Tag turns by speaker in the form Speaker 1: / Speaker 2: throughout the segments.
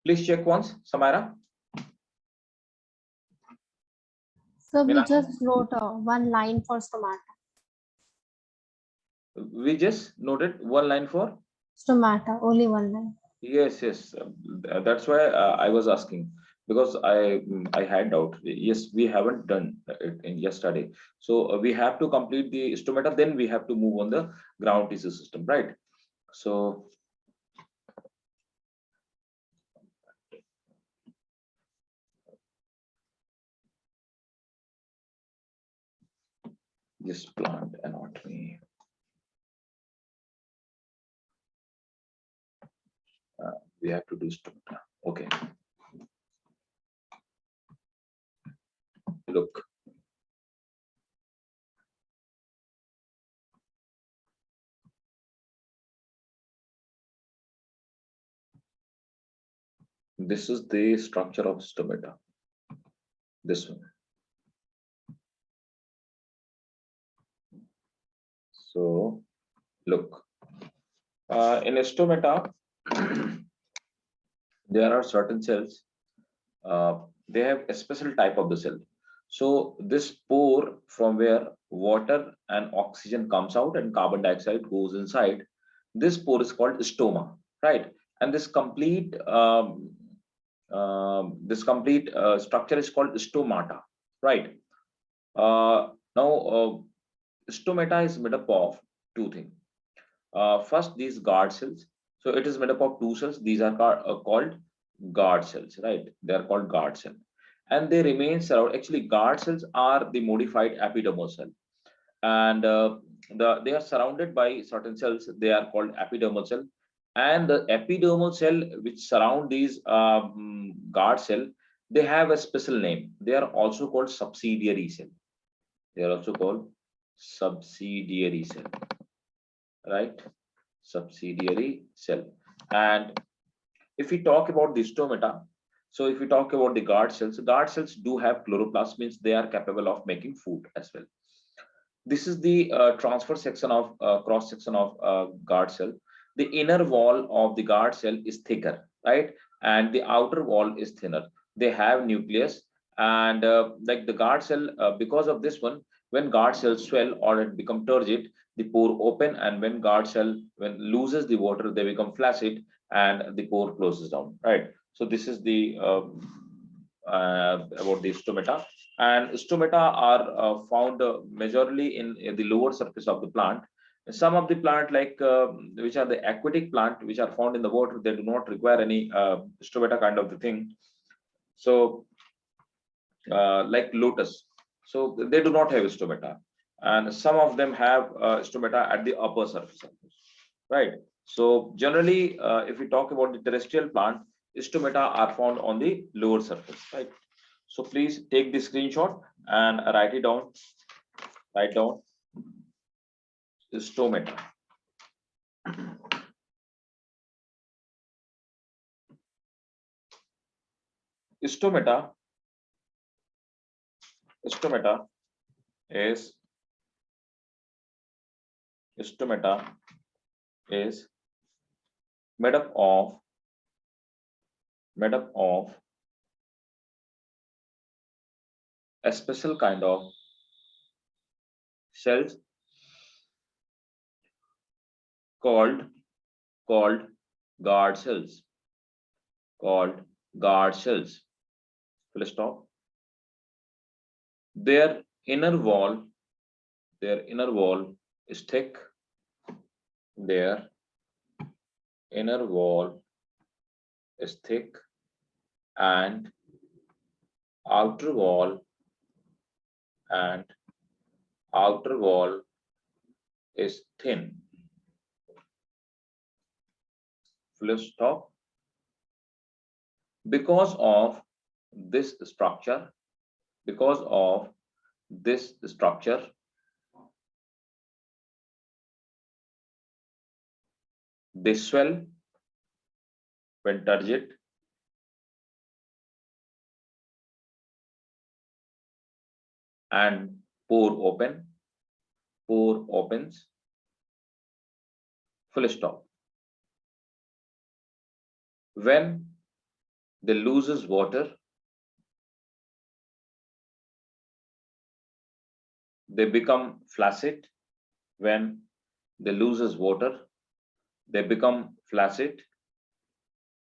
Speaker 1: Please check once, Samira.
Speaker 2: So we
Speaker 1: Meenakshi?
Speaker 2: just wrote one line for stomata.
Speaker 1: We just noted one line for.
Speaker 2: Stomata, only one line.
Speaker 1: Yes, yes. That's why I was asking, because I had doubt. Yes, we haven't done it in yesterday, so we have to complete the stomata. Then we have to move on the ground tissue system, right? So this plant anatomy. We have to do stomata. Okay. Look. This is the structure of stomata. This one. So look, in stomata, there are certain cells. They have a special type of the cell. So this pore from where water and oxygen comes out and carbon dioxide goes inside, this pore is called stoma, right? And this complete structure is called stomata, right? Now, stomata is made up of two things. First, these guard cells. So it is made up of two cells. These are called guard cells, right? They are called guard cell, and they remain surrounded. Actually, guard cells are the modified epidermal cell, and they are surrounded by certain cells. They are called epidermal cell, and the epidermal cell which surround these guard cell, they have a special name. They are also called subsidiary cell. They are also called subsidiary cell, right? Subsidiary cell. And if we talk about the stomata, so if we talk about the guard cells do have chloroplast, means they are capable of making food as well. This is the transverse section of cross section of guard cell. The inner wall of the guard cell is thicker, right? And the outer wall is thinner. They have nucleus, and like the guard cell, because of this one, when guard cells swell or it become turgid, the pore open, and when guard cell when loses the water, they become flaccid, and the pore closes down, right? So this is the about the stomata. And stomata are found majorly in the lower surface of the plant. Some of the plant, like which are the aquatic plant, which are found in the water, they do not require any stomata kind of the thing. So like lotus, so they do not have stomata, and some of them have stomata at the upper surface, right? So generally, if we talk about the terrestrial plant, stomata are found on the lower surface, right? So please take the screenshot and write it down. Write down stomata. Stomata. Stomata is made up of a special kind of cells called guard cells. Called guard cells. Full stop. Their inner wall is thick. Their inner wall is thick, and outer wall is thin. Full stop. Because of this structure, they swell when turgid, and pore opens. Full stop. When they loses water, they become flaccid. When they loses water, they become flaccid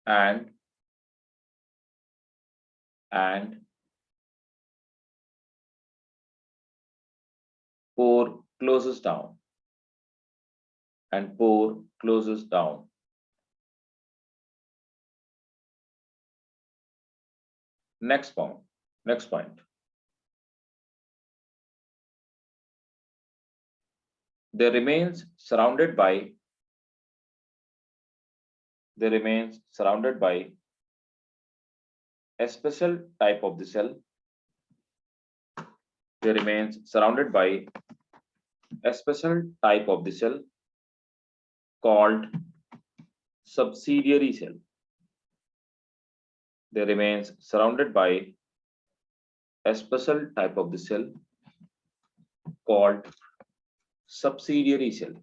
Speaker 1: and and pore closes down and pore closes down. Next point. Next point. They remains surrounded by a special type of the cell. They remains surrounded by a special type of the cell called subsidiary cell. They remains surrounded by a special type of the cell called subsidiary cell.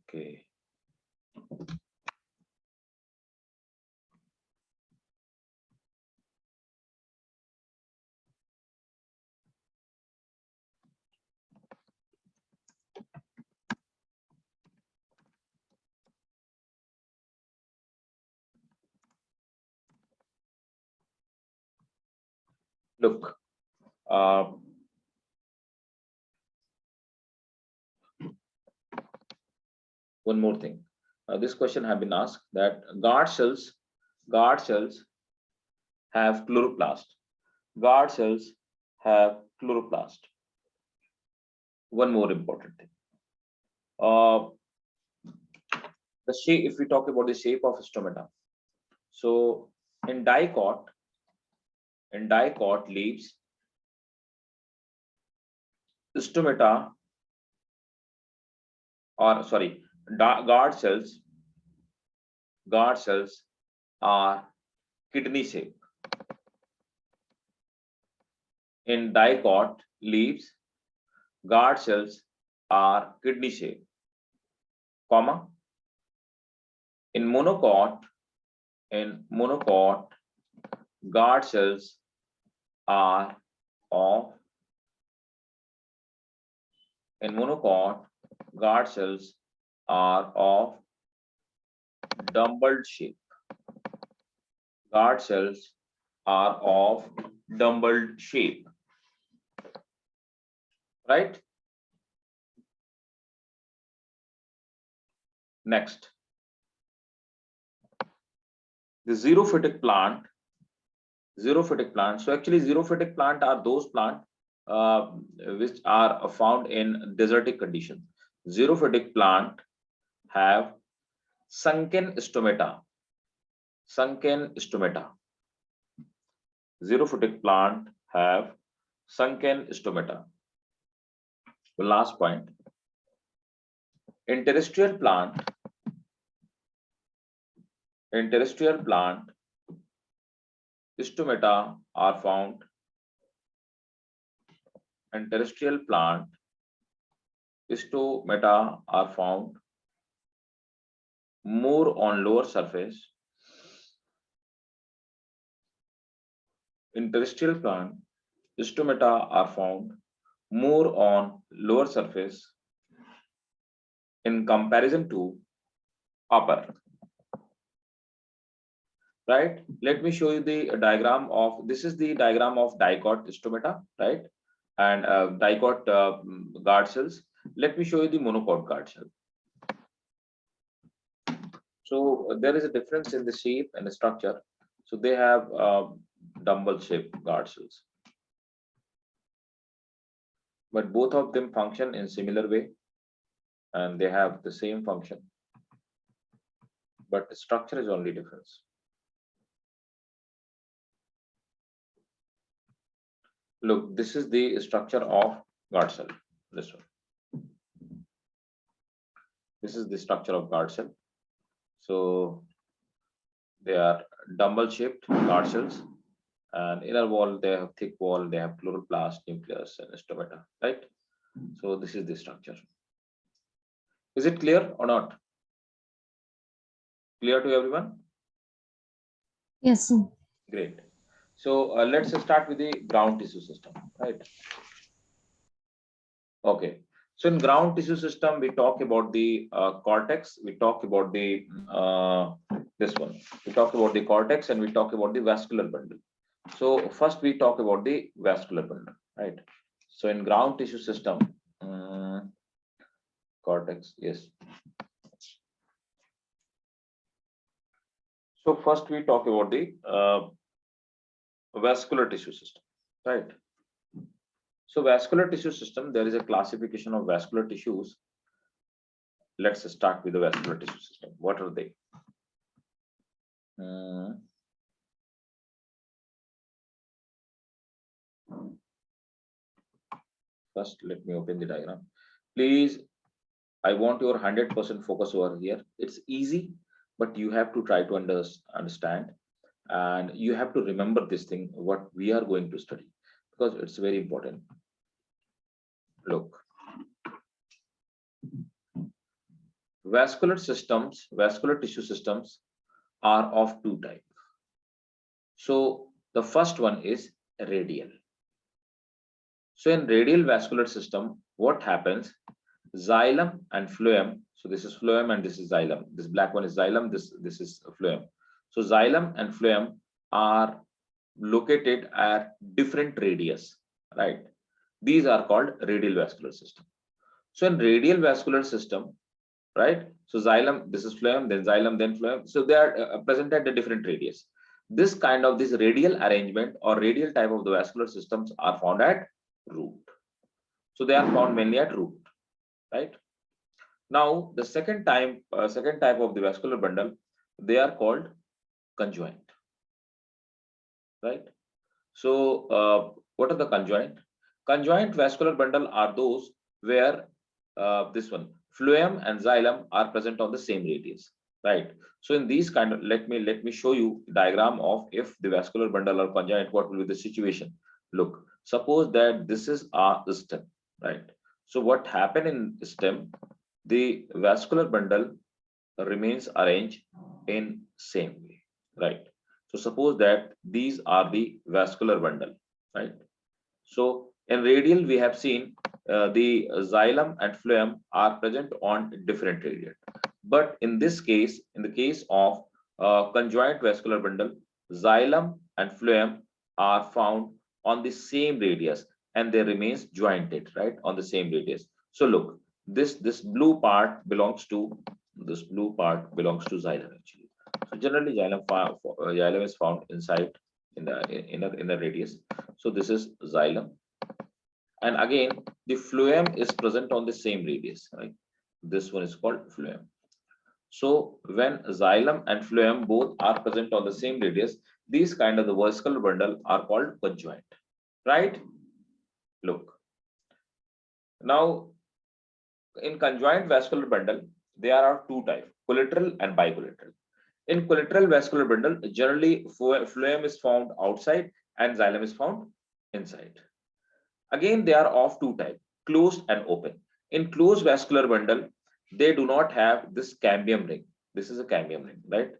Speaker 1: Okay. Look, one more thing. This question have been asked that guard cells have chloroplast. Guard cells have chloroplast. One more important thing. The shape, if we talk about the shape of stomata. So in dicot leaves, stomata, or sorry, guard cells are kidney shape. In dicot leaves, guard cells are kidney shape, comma. In monocot, guard cells are of dumbbell shape. Guard cells are of dumbbell shape, right? Next, the xerophytic plant. So actually, xerophytic plant are those plant which are found in desertic conditions. Xerophytic plant have sunken stomata. Xerophytic plant have sunken stomata. The last point. In terrestrial plant, stomata are found. In terrestrial plant, stomata are found more on lower surface. In terrestrial plant, stomata are found more on lower surface in comparison to upper. Right? Let me show you the diagram of, this is the diagram of dicot stomata, right? And dicot guard cells. Let me show you the monocot guard cell. So there is a difference in the shape and the structure. So they have dumbbell shaped guard cells, but both of them function in similar way and they have the same function, but the structure is only difference. Look, this is the structure of guard cell. This one. This is the structure of guard cell. So they are dumbbell shaped guard cells, and inner wall they have thick wall, they have chloroplast, nucleus, and stomata, right? So this is the structure. Is it clear or not? Clear to everyone?
Speaker 2: Yes, sir.
Speaker 1: Great. So let's start with the ground tissue system, right? Okay. So in ground tissue system, we talk about the cortex. We talk about the this one. We talk about the cortex and we talk about the vascular bundle. So first we talk about the vascular bundle, right? So in ground tissue system, cortex, yes. So first we talk about the vascular tissue system, right? So vascular tissue system, there is a classification of vascular tissues. Let's start with the vascular tissue system. What are they? First, let me open the diagram. Please, I want your 100% focus over here. It's easy, but you have to try to understand, and you have to remember this thing, what we are going to study, because it's very important. Look, vascular systems, vascular tissue systems are of two types. So the first one is radial. So in radial vascular system, what happens? Xylem and phloem. So this is phloem and this is xylem. This black one is xylem. This is phloem. So xylem and phloem are located at different radius, right? These are called radial vascular system. So in radial vascular system, right? So xylem, this is phloem, then xylem, then phloem. So they are present at a different radius. This kind of this radial arrangement or radial type of the vascular systems are found at root. So they are found mainly at root, right? Now the second type of the vascular bundle, they are called conjoint, right? So what are the conjoint? Conjoint vascular bundle are those where this one phloem and xylem are present on the same radius, right? So in these kind of, let me show you diagram of if the vascular bundle are conjoint, what will be the situation. Look, suppose that this is our stem, right? So what happened in stem, the vascular bundle remains arranged in same way, right? So suppose that these are the vascular bundle, right? So in radial, we have seen the xylem and phloem are present on different radius. But in this case, in the case of conjoint vascular bundle, xylem and phloem are found on the same radius and they remains jointed, right, on the same radius. So look, this blue part belongs to xylem actually. So generally, xylem is found inside in the inner radius. So this is xylem, and again the phloem is present on the same radius, right? This one is called phloem. So when xylem and phloem both are present on the same radius, these kind of the vascular bundle are called conjoint, right? Look, now in conjoint vascular bundle, there are two types, collateral and bicollateral. In collateral vascular bundle, generally phloem is found outside and xylem is found inside. Again, they are of two types, closed and open. In closed vascular bundle, they do not have this cambium ring. This is a cambium ring, right?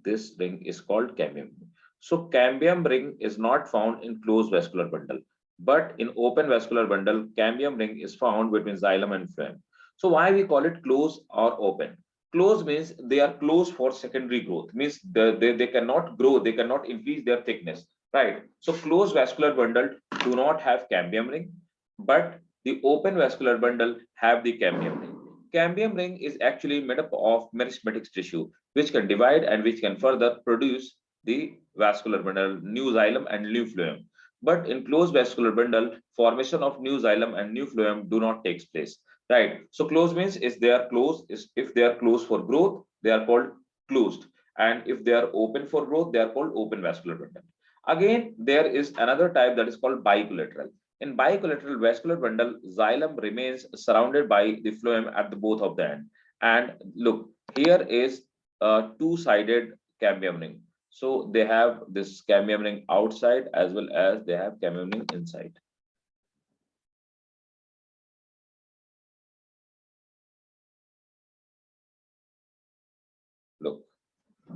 Speaker 1: This ring is called cambium ring. So cambium ring is not found in closed vascular bundle, but in open vascular bundle, cambium ring is found between xylem and phloem. So why we call it closed or open? Closed means they are closed for secondary growth, means they cannot grow, they cannot increase their thickness, right? So closed vascular bundle do not have cambium ring, but the open vascular bundle have the cambium ring. Cambium ring is actually made up of meristematic tissue, which can divide and which can further produce the vascular bundle, new xylem and new phloem. But in closed vascular bundle, formation of new xylem and new phloem do not take place, right? So closed means is they are closed, is if they are closed for growth, they are called closed, and if they are open for growth, they are called open vascular bundle. Again, there is another type that is called bicollateral. In bicollateral vascular bundle, xylem remains surrounded by the phloem at the both of the end. And look, here is a two-sided cambium ring. So they have this cambium ring outside as well as they have cambium ring inside.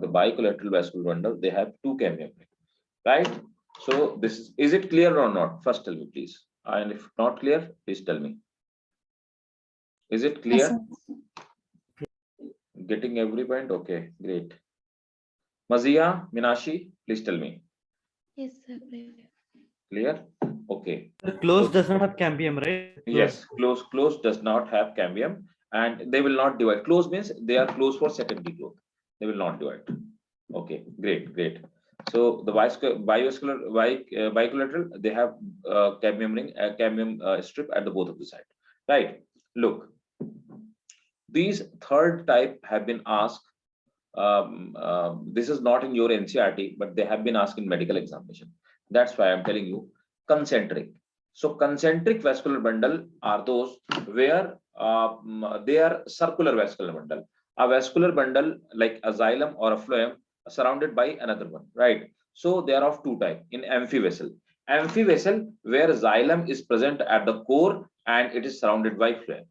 Speaker 1: the bicollateral vascular bundle, they have two cambium ring, right? So this is it clear or not? First tell me, please. And if not clear, please tell me. Is it
Speaker 2: Yes,
Speaker 1: clear?
Speaker 2: sir.
Speaker 1: Getting every point? Okay, great. Mazia, Minashi, please tell me.
Speaker 3: Yes, sir.
Speaker 1: Clear? Okay.
Speaker 4: Close
Speaker 1: So-
Speaker 4: does not have cambium, right?
Speaker 1: Yes, close does not have cambium, and they will not divide. Close means they are close for secondary growth. They will not divide. Okay, great. So the bicollateral, they have cambium ring, cambium strip at the both of the side. Right. Look, these third type have been asked. This is not in your NCRT, but they have been asked in medical examination. That's why I'm telling you concentric. So concentric vascular bundle are those where they are circular vascular bundle. A vascular bundle like a xylem or a phloem surrounded by another one, right? So they are of two types in amphivessel. Amphivessel where xylem is present at the core and it is surrounded by phloem.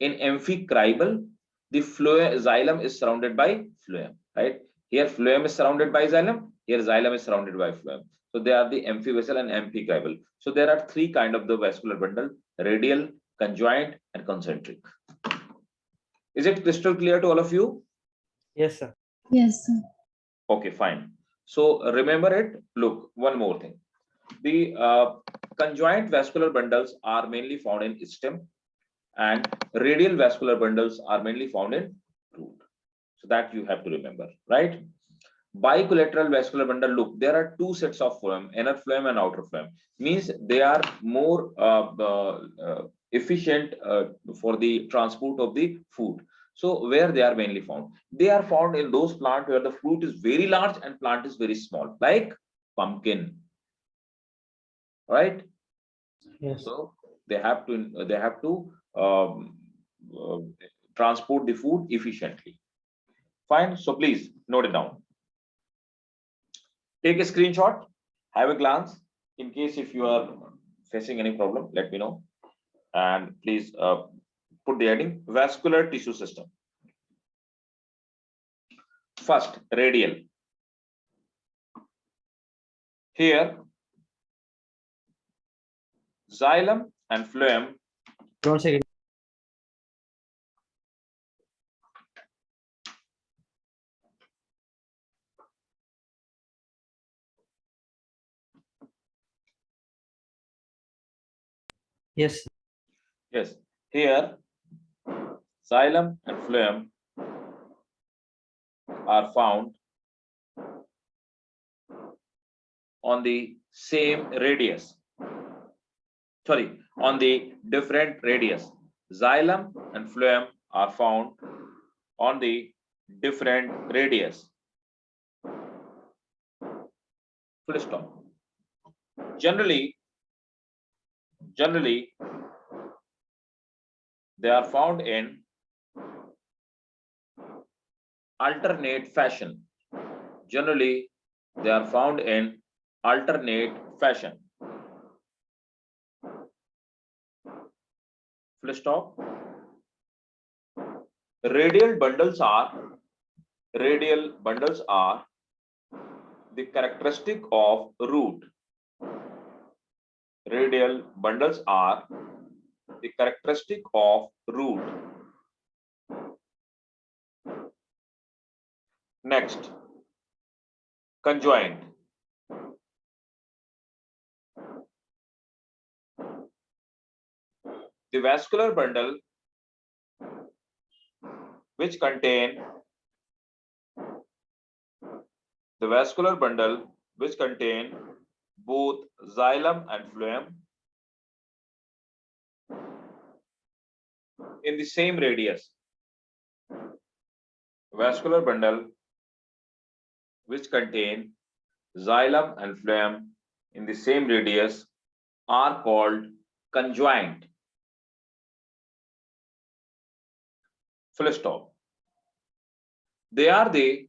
Speaker 1: In amphicribal, the xylem is surrounded by phloem, right? Here phloem is surrounded by xylem, here xylem is surrounded by phloem. So they are the amphivessel and amphicribal. So there are three kind of the vascular bundle: radial, conjoint, and concentric. Is it crystal clear to all of you?
Speaker 4: Yes, sir.
Speaker 2: Yes, sir.
Speaker 1: Okay, fine. So remember it. Look, one more thing. The conjoint vascular bundles are mainly found in stem, and radial vascular bundles are mainly found in root. So that you have to remember, right? Bicollateral vascular bundle, look, there are two sets of phloem, inner phloem and outer phloem. Means they are more efficient for the transport of the food. So where they are mainly found? They are found in those plants where the fruit is very large and plant is very small, like pumpkin, right?
Speaker 4: Yes.
Speaker 1: So they have to uh, transport the food efficiently. Fine. So please note it down. Take a screenshot, have a glance. In case if you are facing any problem, let me know. And please put the heading vascular tissue system. First, radial. Here, xylem and phloem.
Speaker 4: 1 second. Yes.
Speaker 1: Yes, here, xylem and phloem are found on the same radius. Sorry, on the different radius. Xylem and phloem are found on the different radius. Full stop. Generally, they are found in alternate fashion. Generally, they are found in alternate fashion. Full stop. Radial bundles are the characteristic of root. Radial bundles are the characteristic of root. Next, conjoint. The vascular bundle which contain both xylem and phloem in the same radius. Vascular bundle which contain xylem and phloem in the same radius are called conjoint. Full stop. They are the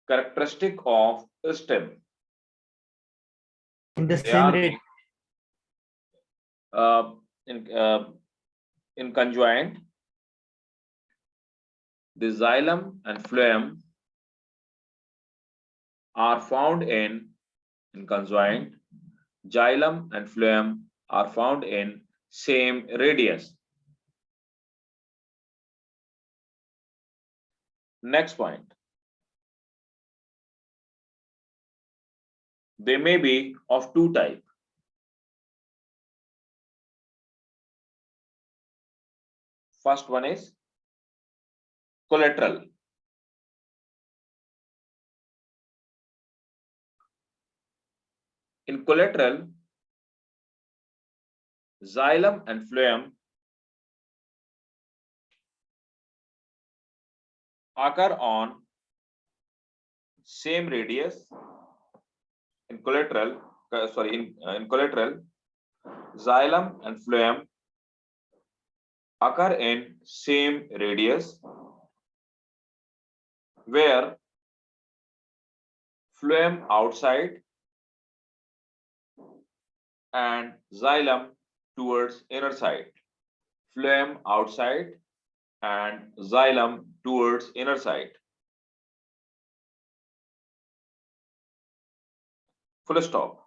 Speaker 1: characteristic of stem.
Speaker 4: In the
Speaker 1: They
Speaker 4: same
Speaker 1: are
Speaker 4: rate.
Speaker 1: in conjoint. the xylem and phloem are found in conjoint. Xylem and phloem are found in same radius. Next point. They may be of two types. First one is collateral. In collateral, xylem and phloem occur on same radius. In collateral, in collateral, xylem and phloem occur in same radius, where phloem outside and xylem towards inner side. Phloem outside and xylem towards inner side. Full stop.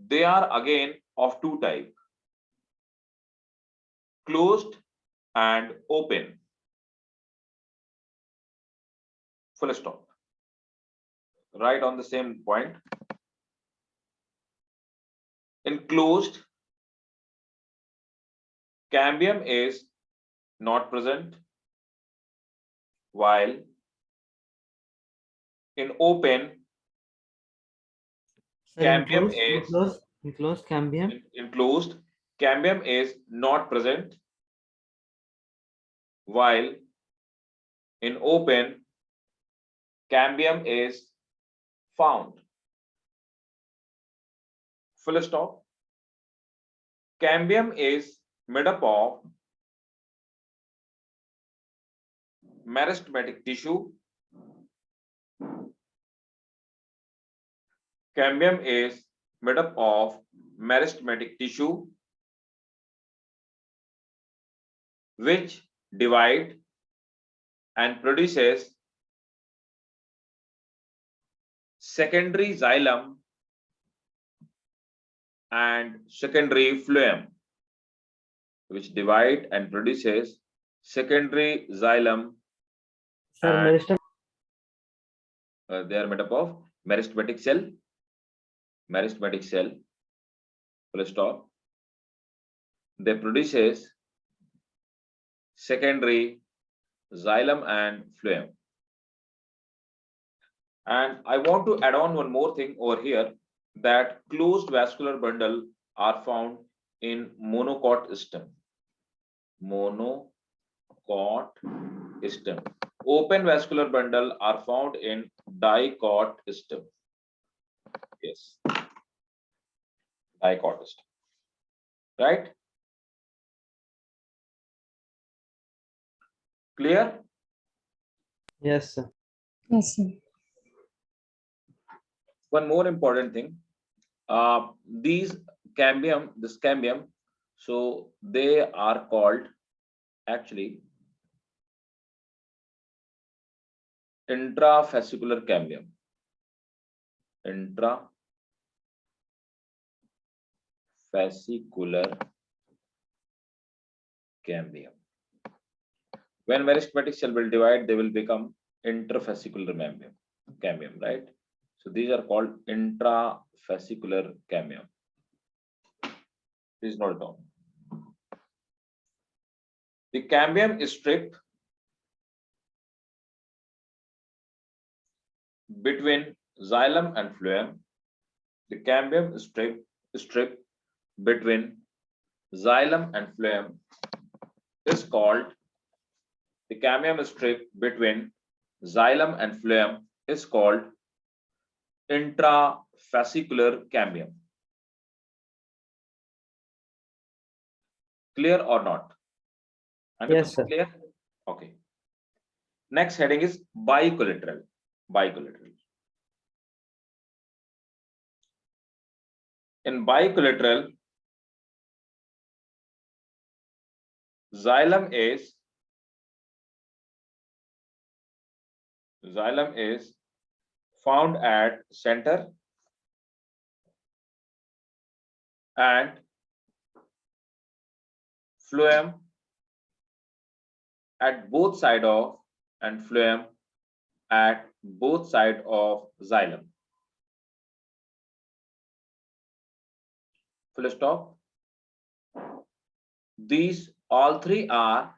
Speaker 1: They are again of two types, closed and open. Full stop. Right on the same point. In closed, cambium is not present, while in open,
Speaker 4: Sir,
Speaker 1: cambium is
Speaker 4: enclosed cambium.
Speaker 1: in closed, cambium is not present, while in open, cambium is found. Full stop. Cambium is made up of meristematic tissue. Cambium is made up of meristematic tissue which divide and produces secondary xylem and secondary phloem, which divide and produces secondary xylem.
Speaker 4: Sir,
Speaker 1: And
Speaker 4: meristem.
Speaker 1: They are made up of meristematic cell, full stop. They produces secondary xylem and phloem. And I want to add on one more thing over here, that closed vascular bundle are found in monocot stem. Monocot stem. Open vascular bundle are found in dicot stem. Yes, dicot stem. Right? Clear?
Speaker 4: Yes, sir.
Speaker 2: Yes, sir.
Speaker 1: One more important thing. This cambium, so they are called actually intrafascicular cambium. Intrafascicular cambium. When meristematic cell will divide, they will become interfascicular cambium, right? So these are called intrafascicular cambium. Please note it down. The cambium strip between xylem and phloem. The cambium strip between xylem and phloem is called, the cambium strip between xylem and phloem is called intrafascicular cambium. Clear or not?
Speaker 4: Yes, sir.
Speaker 1: Clear? Okay. Next heading is bicollateral. In bicollateral, xylem is found at center and phloem at both side of and phloem at both side of xylem. Full stop. These all three are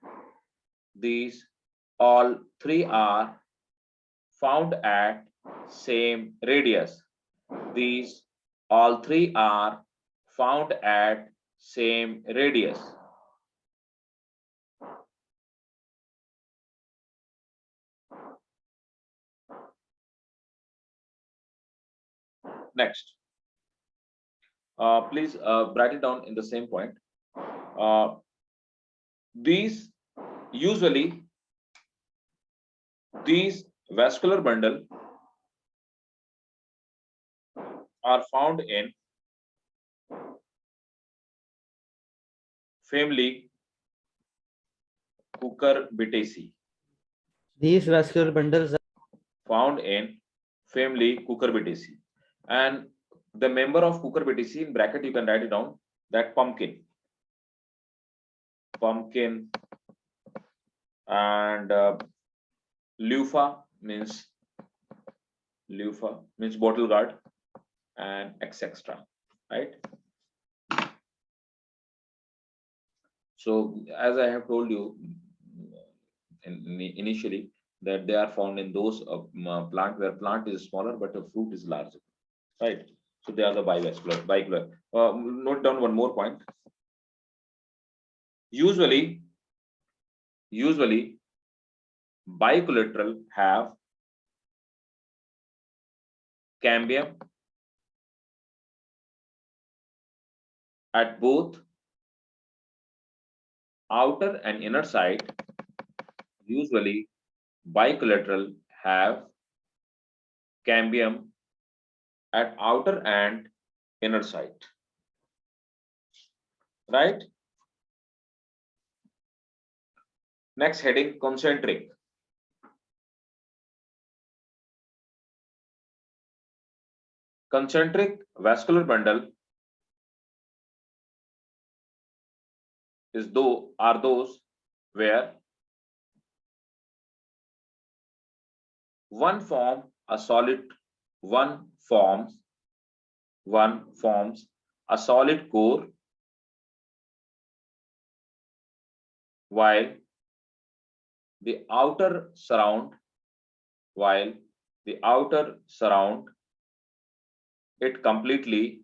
Speaker 1: found at same radius. These all three are found at same radius. Next, please write it down in the same point. These vascular bundle are found in family Cucurbitaceae.
Speaker 4: These vascular bundles are
Speaker 1: Found in family Cucurbitaceae, and the member of Cucurbitaceae in bracket you can write it down, that pumpkin, and Leuphia means bottle guard, and etc. Right. So as I have told you initially, that they are found in those plant where plant is smaller but the fruit is larger, right? So they are the bivalvular. Note down one more point. Usually bicollateral have cambium at both outer and inner side. Usually bicollateral have cambium at outer and inner side, right? Next heading, concentric. Concentric vascular bundle are those where one forms a solid core, while the outer surround it completely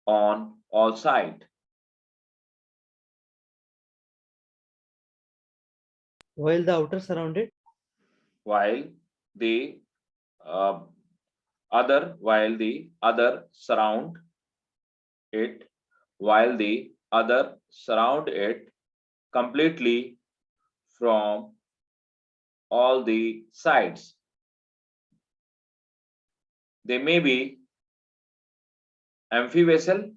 Speaker 1: on all sides.
Speaker 4: while the outer surrounded.
Speaker 1: While the other surround it completely from all the sides. They may be amphivessel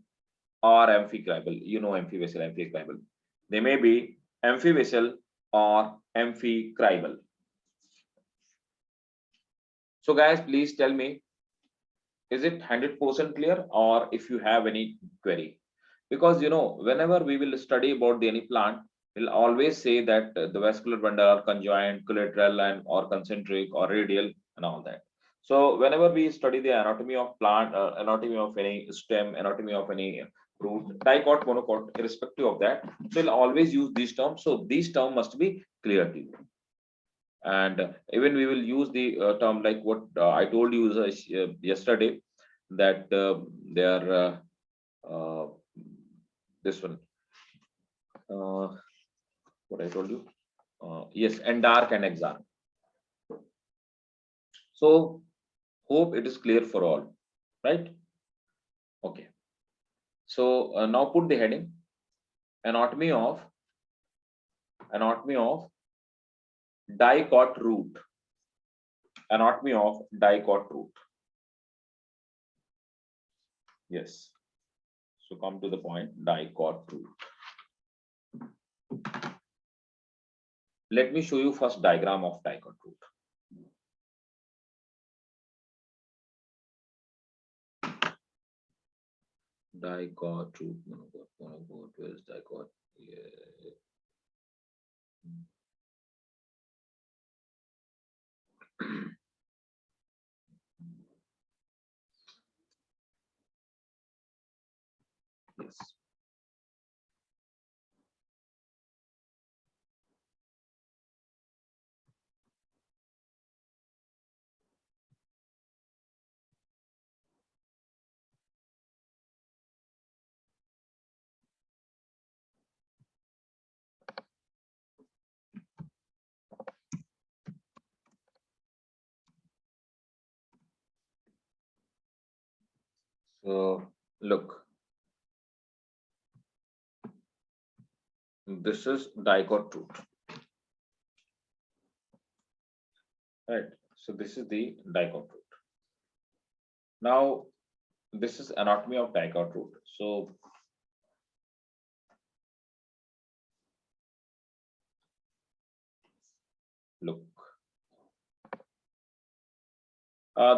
Speaker 1: or amphicribal. You know amphivessel, amphicribal. They may be amphivessel or amphicribal. So guys, please tell me, is it 100% clear, or if you have any query? Because whenever we will study about any plant, we'll always say that the vascular bundle are conjoined, collateral, and or concentric or radial and all that. So whenever we study the anatomy of plant, anatomy of any stem, anatomy of any root, dicot, monocot, irrespective of that, we'll always use these terms. So these terms must be clear to you. And even we will use the term like what I told you yesterday, that they are this one, what I told you, yes, and dark and exarch. So hope it is clear for all, right? Okay. So now put the heading, anatomy of dicot root. Yes. So come to the point, dicot root. Let me show you first diagram of dicot root. Dicot root, monocot, where is dicot? Yeah. Yes. So look, this is dicot root, right? So this is the dicot root. Now this is anatomy of dicot root. So look,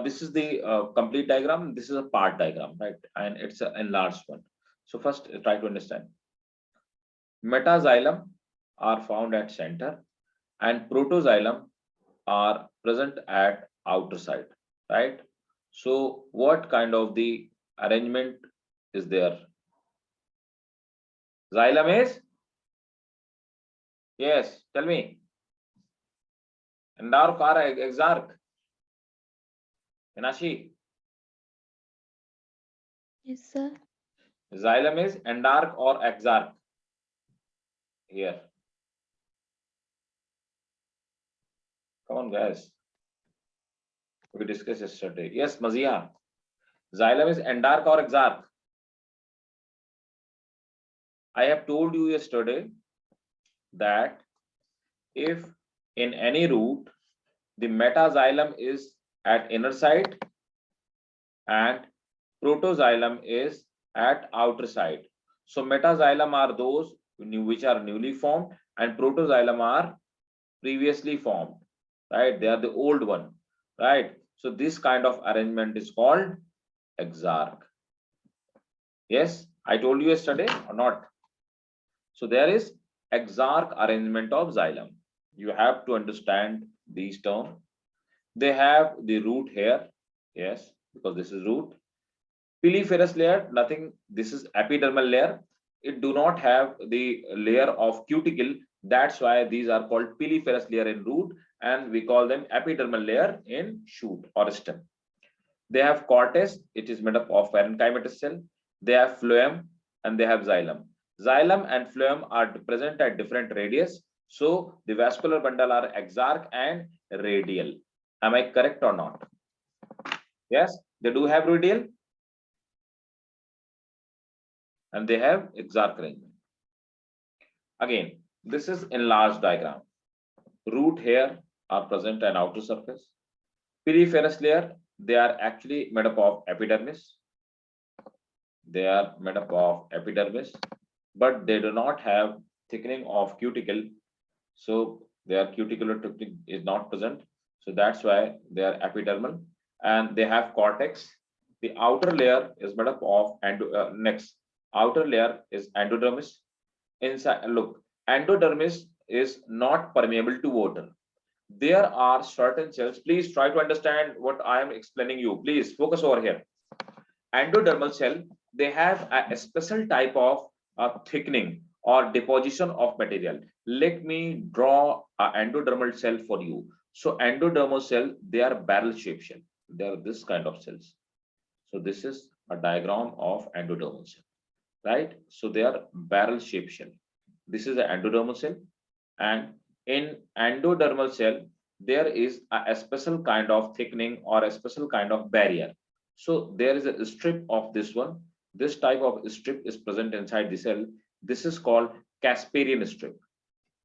Speaker 1: this is the complete diagram. This is a part diagram, right? And it's an enlarged one. So first try to understand. Metaxylem are found at center and protoxylem are present at outer side, right? So what kind of the arrangement is there? Xylem is? Yes, tell me. Endark or exarch? Minashi?
Speaker 2: Yes, sir.
Speaker 1: Xylem is endark or exarch? Here. Come on, guys. We discussed yesterday. Yes, Mazia. Xylem is endark or exarch? I have told you yesterday that if in any root the metaxylem is at inner side and protoxylem is at outer side. So metaxylem are those which are newly formed and protoxylem are previously formed, right? They are the old one, right? So this kind of arrangement is called exarch. Yes, I told you yesterday or not? So there is exarch arrangement of xylem. You have to understand these terms. They have the root here, yes, because this is root. Piliferous layer, nothing. This is epidermal layer. It do not have the layer of cuticle. That's why these are called piliferous layer in root, and we call them epidermal layer in shoot or stem. They have cortex. It is made up of parenchymatous cell. They have phloem and they have xylem. Xylem and phloem are present at different radius. So the vascular bundle are exarch and radial. Am I correct or not? Yes, they do have radial and they have exarch arrangement. Again, this is enlarged diagram. Root here are present on outer surface. Piliferous layer, they are actually made up of epidermis. They are made up of epidermis, but they do not have thickening of cuticle. So their cuticular thickening is not present. So that's why they are epidermal, and they have cortex. The outer layer is made up of next. Outer layer is endodermis. Inside, look, endodermis is not permeable to water. There are certain cells. Please try to understand what I am explaining you. Please focus over here. Endodermal cell, they have a special type of thickening or deposition of material. Let me draw an endodermal cell for you. So endodermal cell, they are barrel shaped cell. They are this kind of cells. So this is a diagram of endodermal cell, right? So they are barrel shaped cell. This is the endodermal cell, and in endodermal cell, there is a special kind of thickening or a special kind of barrier. So there is a strip of this one. This type of strip is present inside the cell. This is called Casparian strip.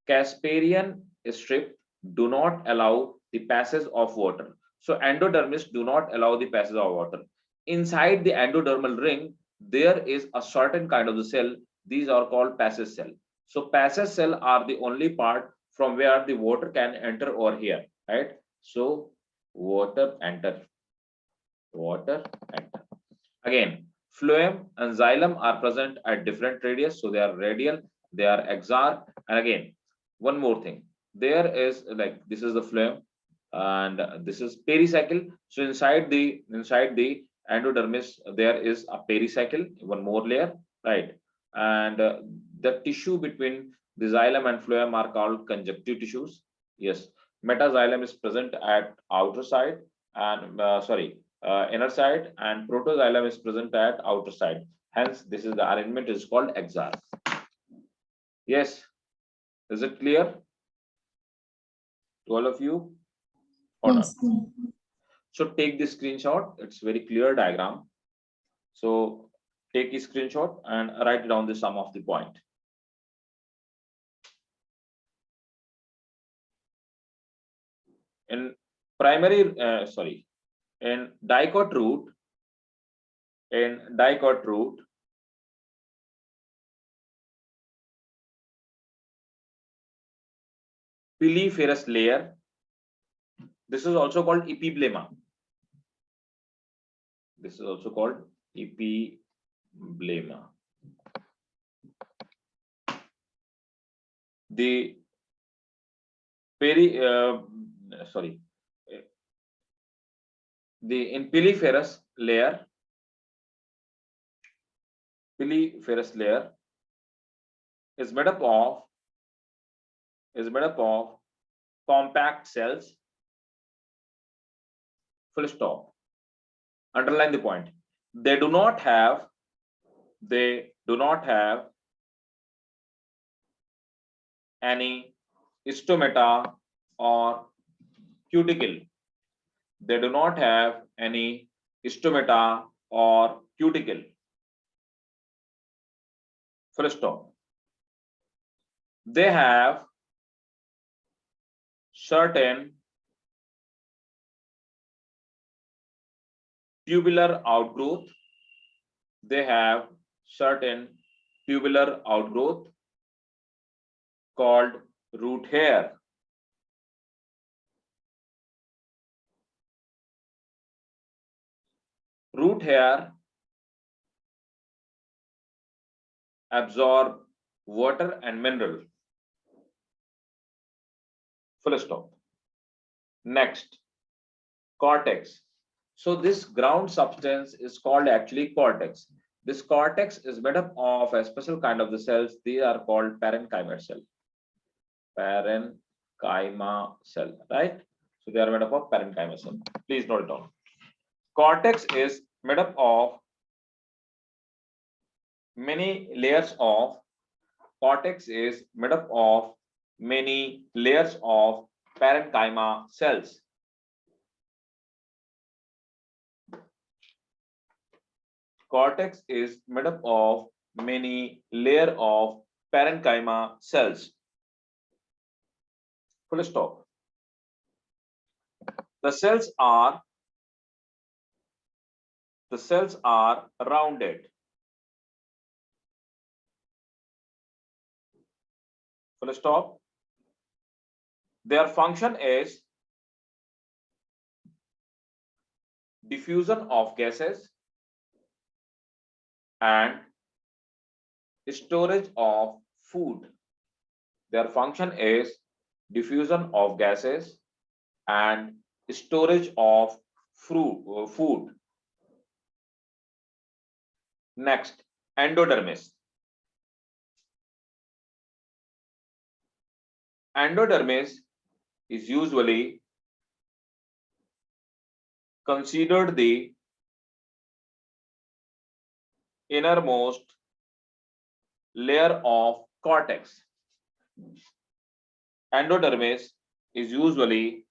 Speaker 1: Casparian strip do not allow the passage of water. So endodermis do not allow the passage of water. Inside the endodermal ring, there is a certain kind of the cell. These are called passage cell. So passage cell are the only part from where the water can enter over here, right? So water enter, water enter. Again, phloem and xylem are present at different radius, so they are radial, they are exarch. And again, one more thing, there is like this is the phloem and this is pericycle. So inside the endodermis there is a pericycle, one more layer, right? And the tissue between the xylem and phloem are called conjunctive tissues. Yes, metaxylem is present at outer side and inner side, and protoxylem is present at outer side. Hence, this is the arrangement is called exarch. Yes, is it clear to all of you or not?
Speaker 2: Yes. Sir.
Speaker 1: So take the screenshot. It's very clear diagram. So take a screenshot and write down the sum of the point. In primary, in dicot root, piliferous layer. This is also called epiblema. This is also called epiblema. The the in piliferous layer is made up of compact cells. Full stop. Underline the point. They do not have any stomata or cuticle. They do not have any stomata or cuticle. Full stop. They have certain tubular outgrowth. They have certain tubular outgrowth called root hair. Root hair absorb water and mineral. Full stop. Next, cortex. So this ground substance is called actually cortex. This cortex is made up of a special kind of the cells. These are called parenchyma cell. Parenchyma cell, right? So they are made up of parenchyma cell. Please note it down. Cortex is made up of many layers of parenchyma cells. Cortex is made up of many layers of parenchyma cells. Full stop. The cells are rounded. Full stop. Their function is diffusion of gases and storage of food. Their function is diffusion of gases and storage of food. Next, endodermis. Endodermis is usually considered the innermost layer of cortex. Endodermis is usually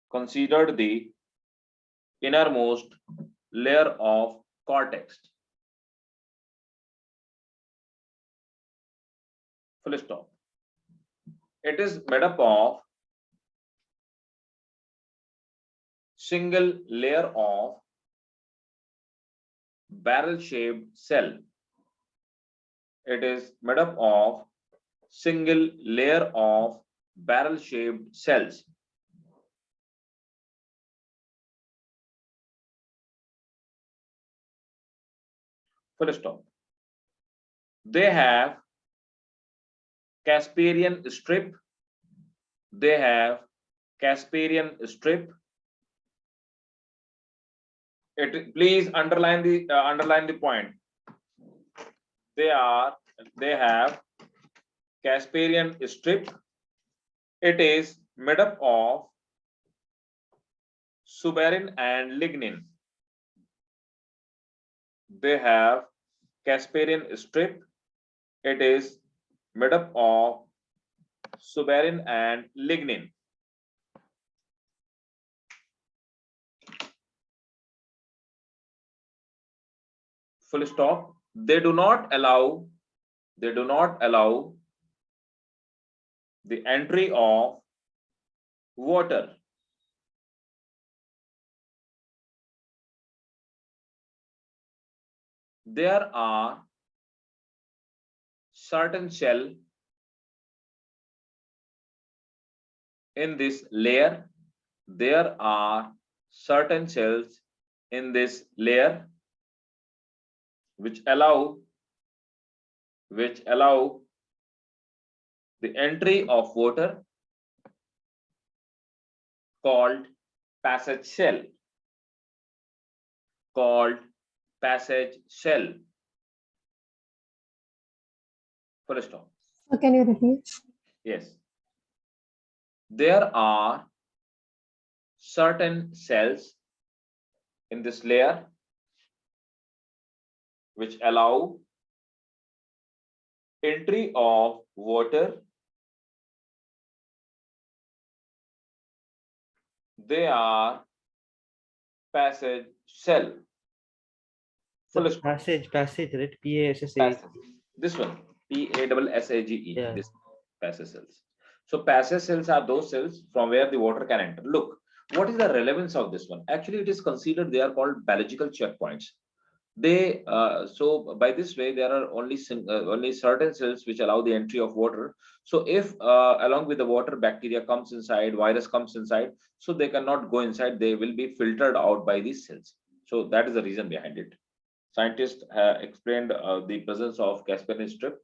Speaker 1: considered the innermost layer of cortex. Full stop. It is made up of single layer of barrel shaped cell. It is made up of single layer of barrel shaped cells. Full stop. They have Casparian strip. They have Casparian strip. Please underline the point. They have Casparian strip. It is made up of suberin and lignin. They have Casparian strip. It is made up of suberin and lignin. Full stop. They do not allow the entry of water. There are certain cell in this layer. There are certain cells in this layer which allow the entry of water, called passage cell. Full stop.
Speaker 2: Can you repeat?
Speaker 1: Yes. There are certain cells in this layer which allow entry of water. They are passage cell. Full stop.
Speaker 4: Passage, right? PASSAGE.
Speaker 1: Passage. This one, PASSAGE.
Speaker 4: Yeah.
Speaker 1: This passage cells. So passage cells are those cells from where the water can enter. Look, what is the relevance of this one? Actually, it is considered, they are called biological checkpoints. They so by this way there are only certain cells which allow the entry of water. So if along with the water bacteria comes inside, virus comes inside, so they cannot go inside, they will be filtered out by these cells. So that is the reason behind it. Scientists explained the presence of Casparian strip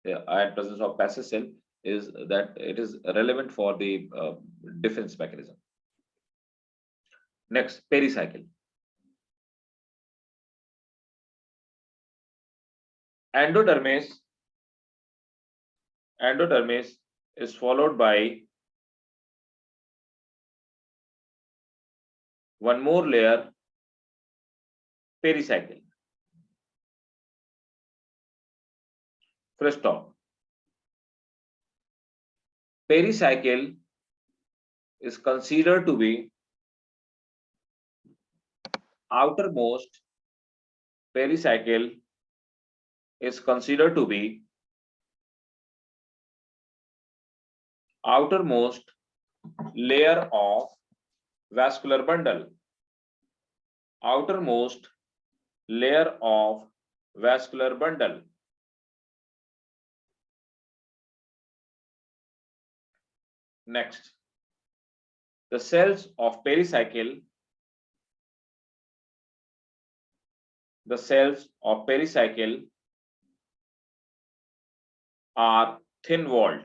Speaker 1: and presence of passage cell is that it is relevant for the defense mechanism. Next, pericycle. Endodermis is followed by one more layer, pericycle. Full stop. Pericycle is considered to be outermost. Pericycle is considered to be outermost layer of vascular bundle. Outermost layer of vascular bundle. Next, the cells of pericycle. The cells of pericycle are thin-walled.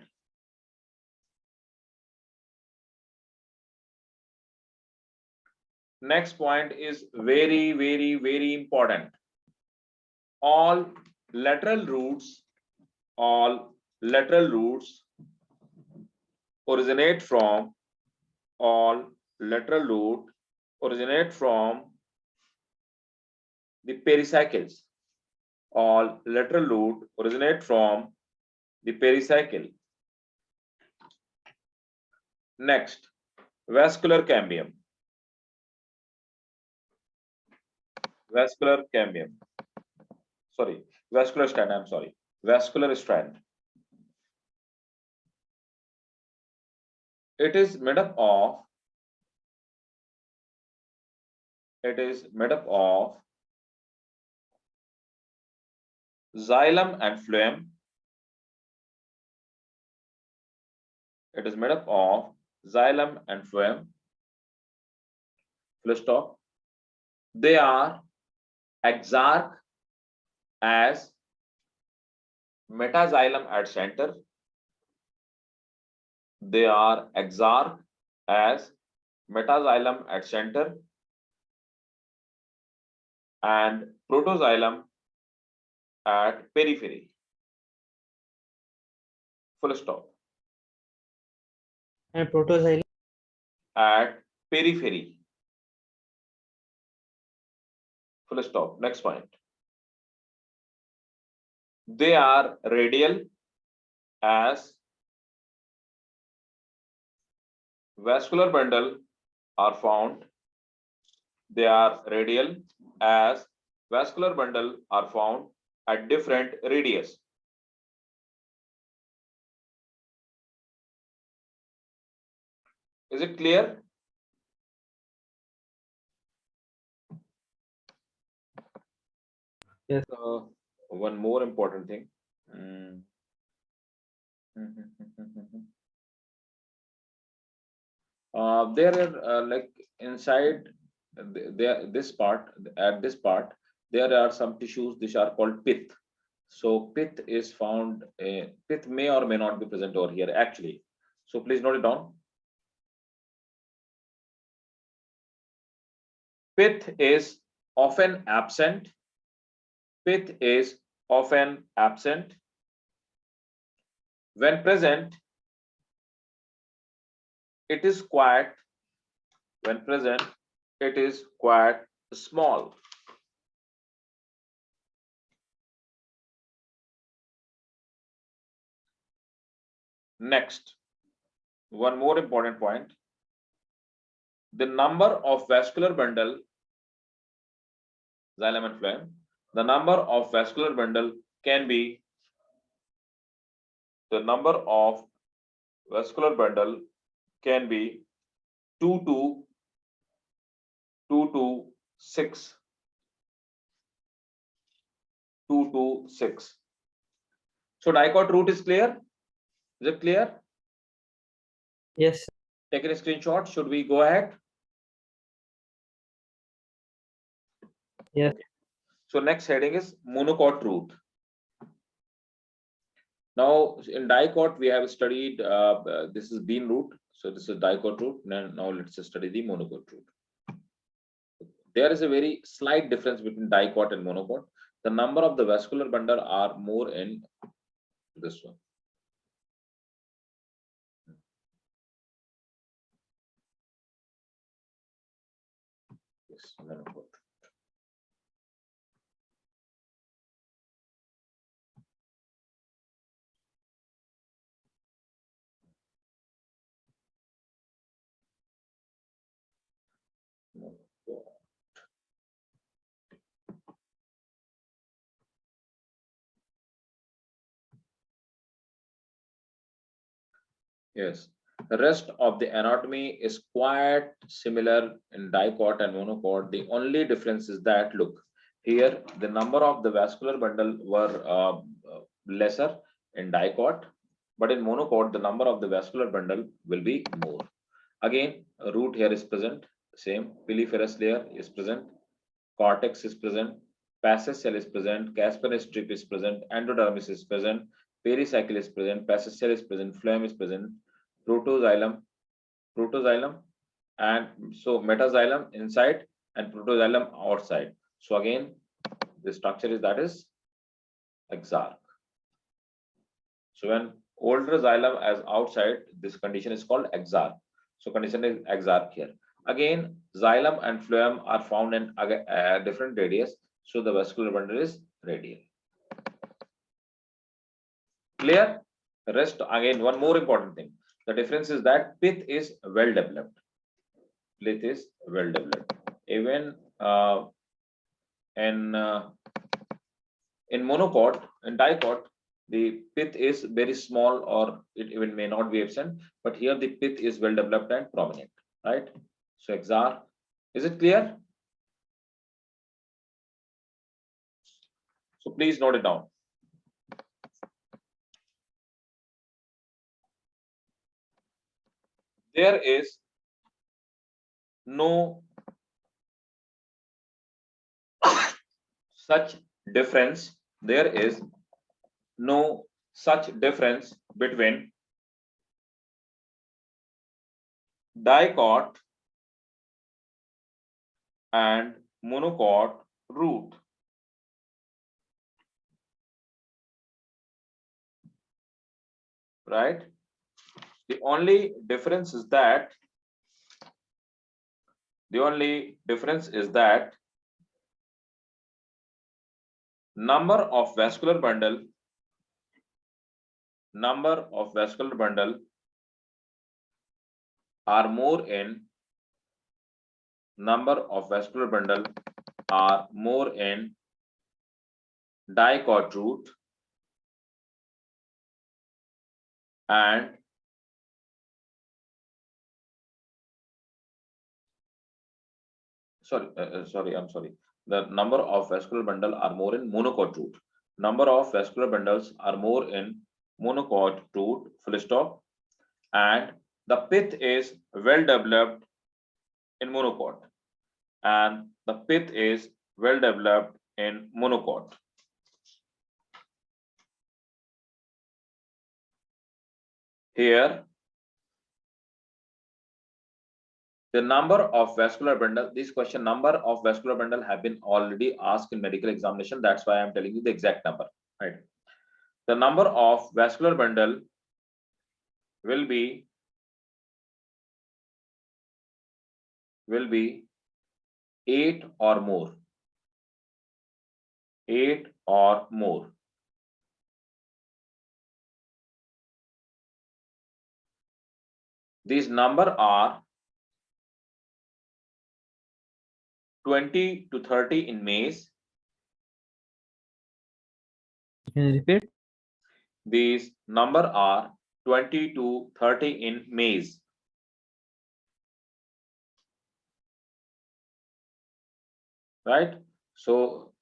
Speaker 1: Next point is very, very, very important. All lateral roots originate from the pericycles. All lateral root originate from the pericycle. Next, vascular cambium. Vascular strand, I'm sorry. Vascular strand. It is made up of xylem and phloem. It is made up of xylem and phloem. Full stop. They are exarch as metaxylem at center. They are exarch as metaxylem at center and protoxylem at periphery. Full stop.
Speaker 4: And protoxylem.
Speaker 1: At periphery. Full stop. Next point. They are radial as vascular bundle are found. They are radial as vascular bundle are found at different radius. Is it clear?
Speaker 4: Yes.
Speaker 1: One more important thing. There are like inside there this part, at this part there are some tissues which are called pith. So pith is found, pith may or may not be present over here actually. So please note it down. Pith is often absent. Pith is often absent. When present, it is quite, when present, it is quite small. Next, one more important point. The number of vascular bundle, xylem and phloem, the number of vascular bundle can be, the number of vascular bundle can be 2 to 6. 2 to 6. So dicot root is clear? Is it clear?
Speaker 4: Yes.
Speaker 1: Take a screenshot. Should we go ahead?
Speaker 4: Yes.
Speaker 1: So next heading is monocot root. Now in dicot we have studied this is bean root. So this is dicot root. Now let's study the monocot root. There is a very slight difference between dicot and monocot. The number of the vascular bundle are more in this one. Yes, monocot. Yes, the rest of the anatomy is quite similar in dicot and monocot. The only difference is that, look, here the number of the vascular bundle were lesser in dicot, but in monocot the number of the vascular bundle will be more. Again, a root here is present, same, piliferous layer is present, cortex is present, passage cell is present, Casper strip is present, endodermis is present, pericycle is present, passage cell is present, phloem is present, protoxylem, and so metaxylem inside and protoxylem outside. So again, the structure is that is exarch. So when older xylem as outside, this condition is called exarch. So condition is exarch here. Again, xylem and phloem are found in different radius. So the vascular bundle is radial. Clear? Rest again, one more important thing. The difference is that pith is well developed. Pith is well developed. Even in monocot, in dicot, the pith is very small or it even may not be absent, but here the pith is well developed and prominent, right? So exarch, is it clear? So please note it down. there is no such difference. There is no such difference between dicot and monocot root. Right? The only difference is that number of vascular bundle are more in dicot root and the number of vascular bundle are more in monocot root. Number of vascular bundles are more in monocot root, full stop. And the pith is well developed in monocot, and the pith is well developed in monocot. Here, the number of vascular bundle, this question, number of vascular bundle have been already asked in medical examination. That's why I'm telling you the exact number, right? The number of vascular bundle will be 8 or more. 8 or more. These number are 20 to 30 in maize.
Speaker 4: Can you repeat?
Speaker 1: These number are 20 to 30 in maize. Right? So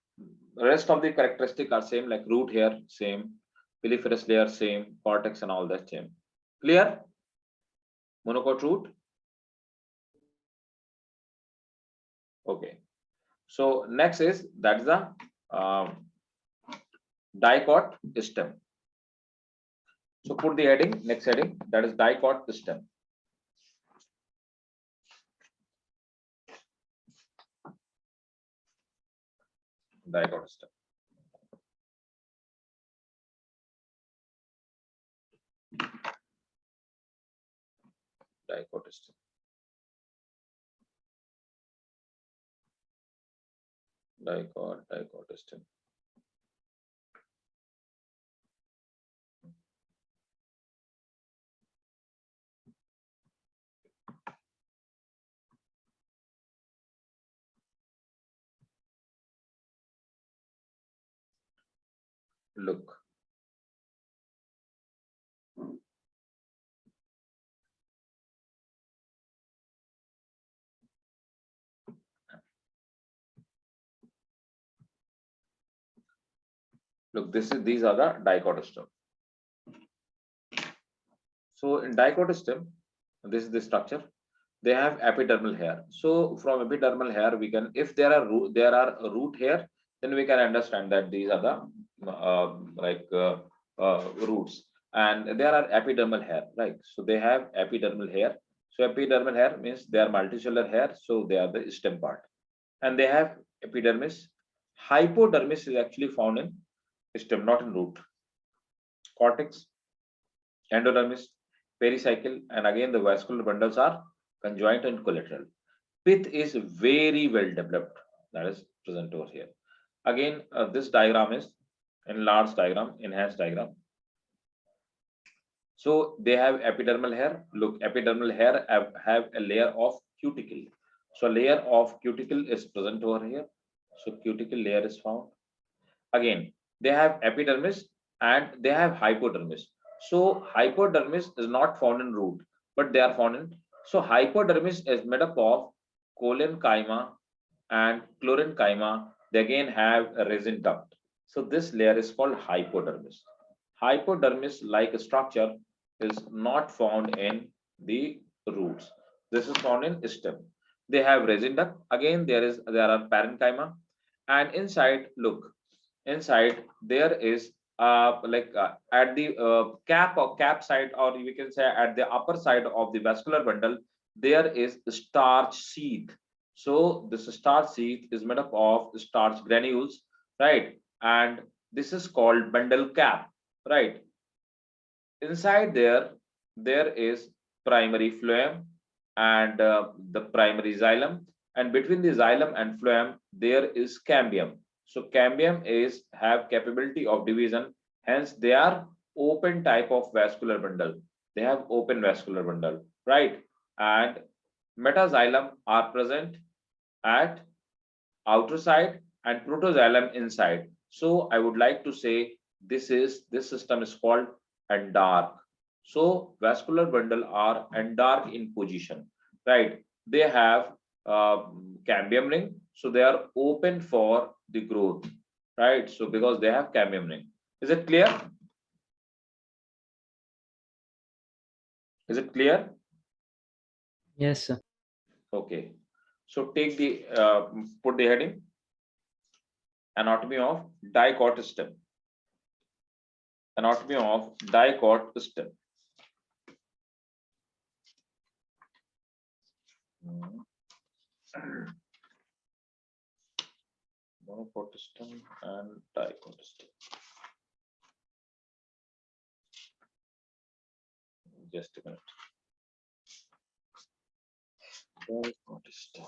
Speaker 1: rest of the characteristic are same, like root hair same, piliferous layer same, cortex and all that same. Clear? Monocot root. Okay. So next is, that's the dicot stem. So put the heading, next heading, that is dicot stem. Dicot stem. Dicot stem. Dicot stem. Look. Look, these are the dicot stem. So in dicot stem, this is the structure. They have epidermal hair. So from epidermal hair, we can, if there are root hair, then we can understand that these are the roots, and there are epidermal hair, right? So they have epidermal hair. So epidermal hair means they are multicellular hair, so they are the stem part, and they have epidermis. Hypodermis is actually found in stem, not in root. Cortex, endodermis, pericycle, and again the vascular bundles are conjoint and collateral. Pith is very well developed, that is present over here. Again, this diagram is enlarged diagram, enhanced diagram. So they have epidermal hair. Look, epidermal hair have a layer of cuticle. So layer of cuticle is present over here. So cuticle layer is found. Again, they have epidermis and they have hypodermis. So hypodermis is not found in root, but they are found in. So hypodermis is made up of collenchyma and chlorenchyma. They again have a resin duct. So this layer is called hypodermis. Hypodermis like structure is not found in the roots. This is found in stem. They have resin duct. Again, there are parenchyma, and inside, look, inside there is at the cap side, or we can say at the upper side of the vascular bundle, there is starch sheath. So this starch sheath is made up of starch granules, right? And this is called bundle cap, right? Inside there is primary phloem and the primary xylem, and between the xylem and phloem there is cambium. So cambium is have capability of division, hence they are open type of vascular bundle. They have open vascular bundle, right? And metaxylem are present at outer side and protoxylem inside. So I would like to say this system is called endark. So vascular bundle are endark in position, right? They have cambium ring, so they are open for the growth, right? So because they have cambium ring, is it clear? Is it clear?
Speaker 4: Yes, sir.
Speaker 1: Okay. So take the put the heading anatomy of dicot stem. Anatomy of dicot stem. Monocot stem and dicot stem. Just a minute. Dicot stem.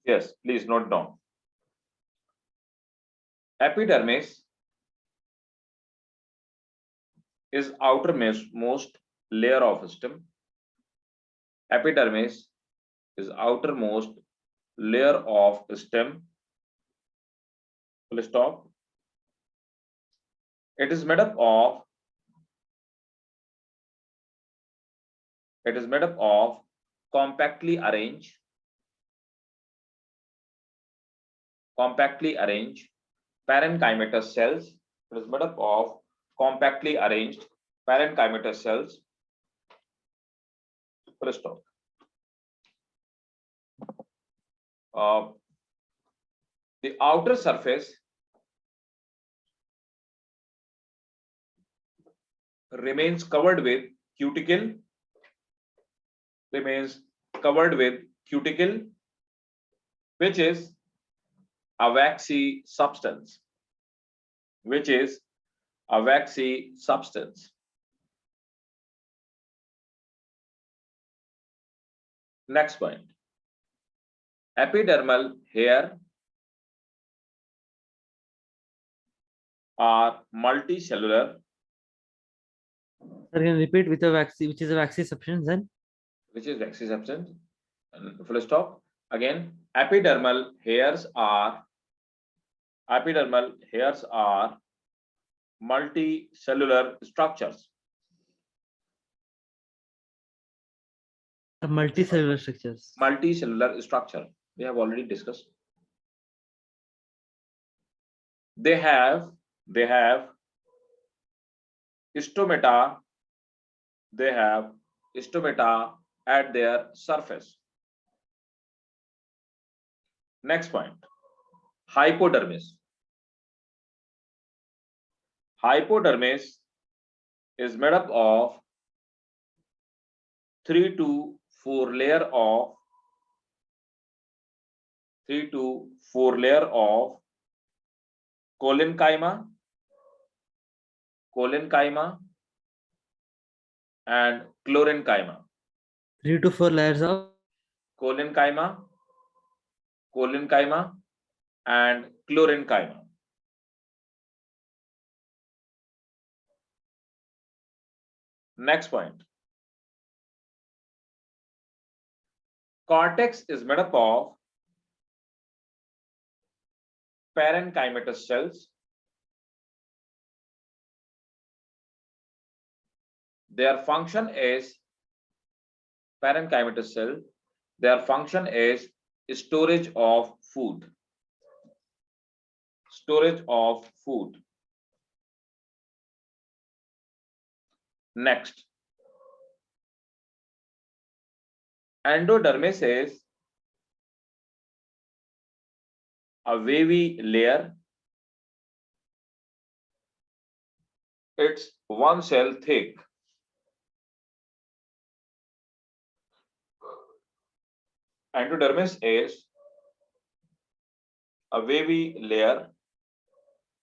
Speaker 1: Yes, please note down. Epidermis is outermost layer of stem. Epidermis is outermost layer of stem. Full stop. It is made up of compactly arranged parenchymatous cells. It is made up of compactly arranged parenchymatous cells. Full stop. The outer surface remains covered with cuticle, which is a waxy substance. Next point. Epidermal hair are multicellular.
Speaker 4: Sir, can you repeat with a waxy, which is a waxy substance then?
Speaker 1: Which is waxy substance. And full stop. Again, epidermal hairs are multicellular structures.
Speaker 4: Multicellular structures.
Speaker 1: Multicellular structure. We have already discussed. They have stomata. They have stomata at their surface. Next point. Hypodermis. Hypodermis is made up of 3 to 4 layer of collenchyma and chlorenchyma.
Speaker 4: 3 to 4 layers of
Speaker 1: Collenchyma and chlorenchyma. Next point. Cortex is made up of parenchymatous cells. Their function is parenchymatous cell. Their function is storage of food. storage of food. Next, endodermis is a wavy layer. It's one cell thick. Endodermis is a wavy layer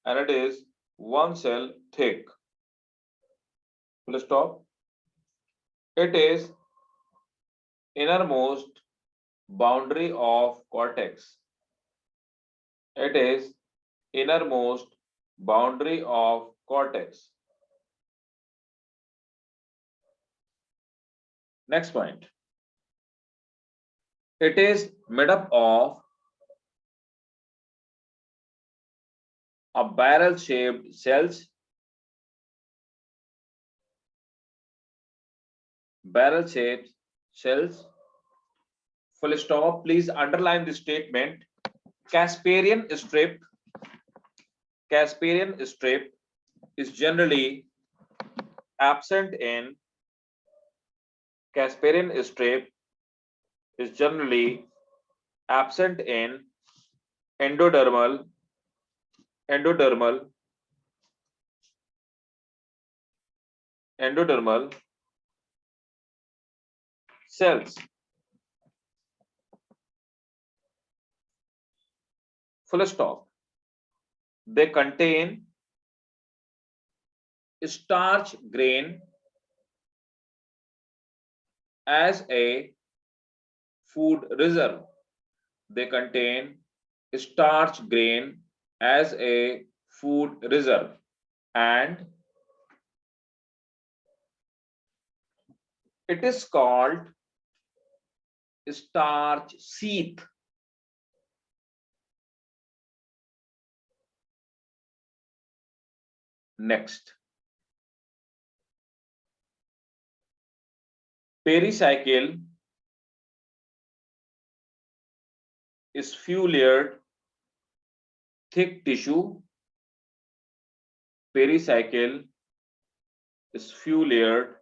Speaker 1: and it is one cell thick. Full stop. It is innermost boundary of cortex. It is innermost boundary of cortex. Next point. It is made up of a barrel-shaped cells. Barrel-shaped cells. Full stop. Please underline the statement. Casparian strip. Casparian strip is generally absent in. Casparian strip is generally absent in endodermal cells. Full stop. They contain starch grain as a food reserve. They contain starch grain as a food reserve and it is called starch sheath. Next, pericycle is few layered thick tissue. Pericycle is few layered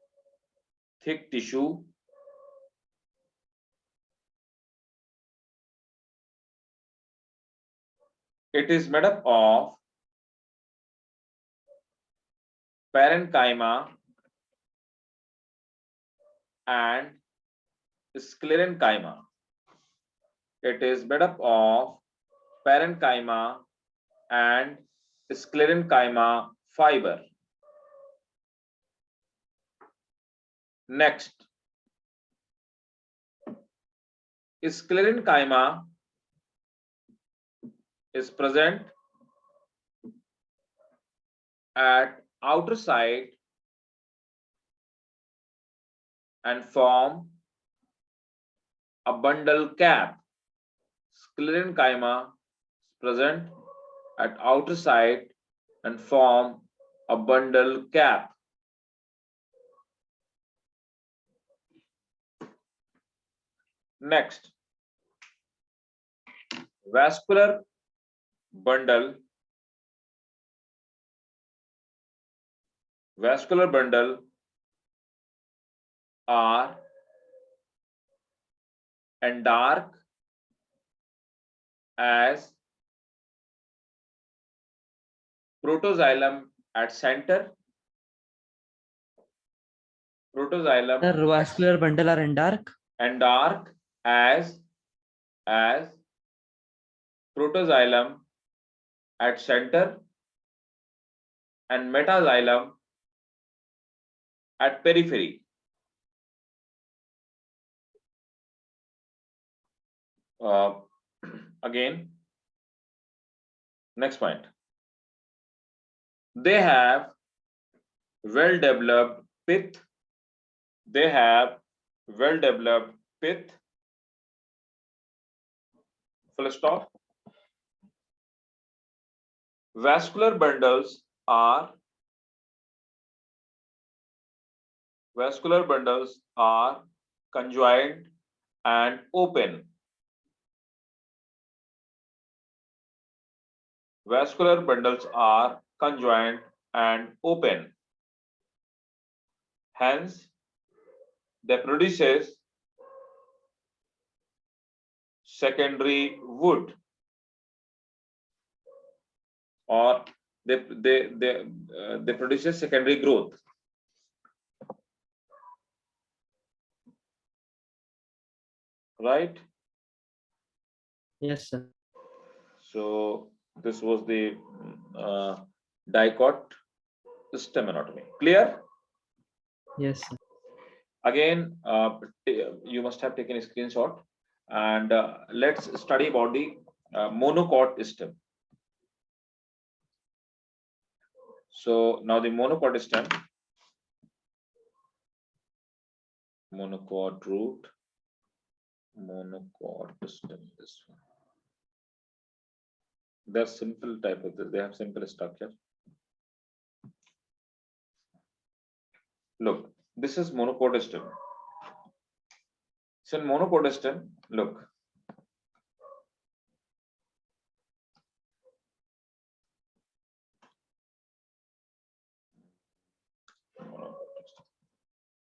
Speaker 1: thick tissue. It is made up of parenchyma and sclerenchyma. It is made up of parenchyma and sclerenchyma fiber. Next, sclerenchyma is present at outer side and form a bundle cap. Sclerenchyma is present at outer side and form a bundle cap. Next, vascular bundle. Vascular bundle are and dark as protoxylem at center. Protoxylem
Speaker 4: Sir, vascular bundle are in dark.
Speaker 1: and dark as protoxylem at center and metaxylem at periphery. Again, next point. They have well developed pith. They have well developed pith. Full stop. Vascular bundles are conjoined and open. vascular bundles are conjoined and open. Hence, they produces secondary wood, or they produces secondary growth. Right?
Speaker 4: Yes, sir.
Speaker 1: So this was the dicot stem anatomy. Clear?
Speaker 4: Yes, sir.
Speaker 1: Again, you must have taken a screenshot, and let's study about the monocot stem. So now the monocot stem, monocot root, monocot stem. This one. They're simple type of this. They have simple structure. Look, this is monocot stem. So in monocot stem, look.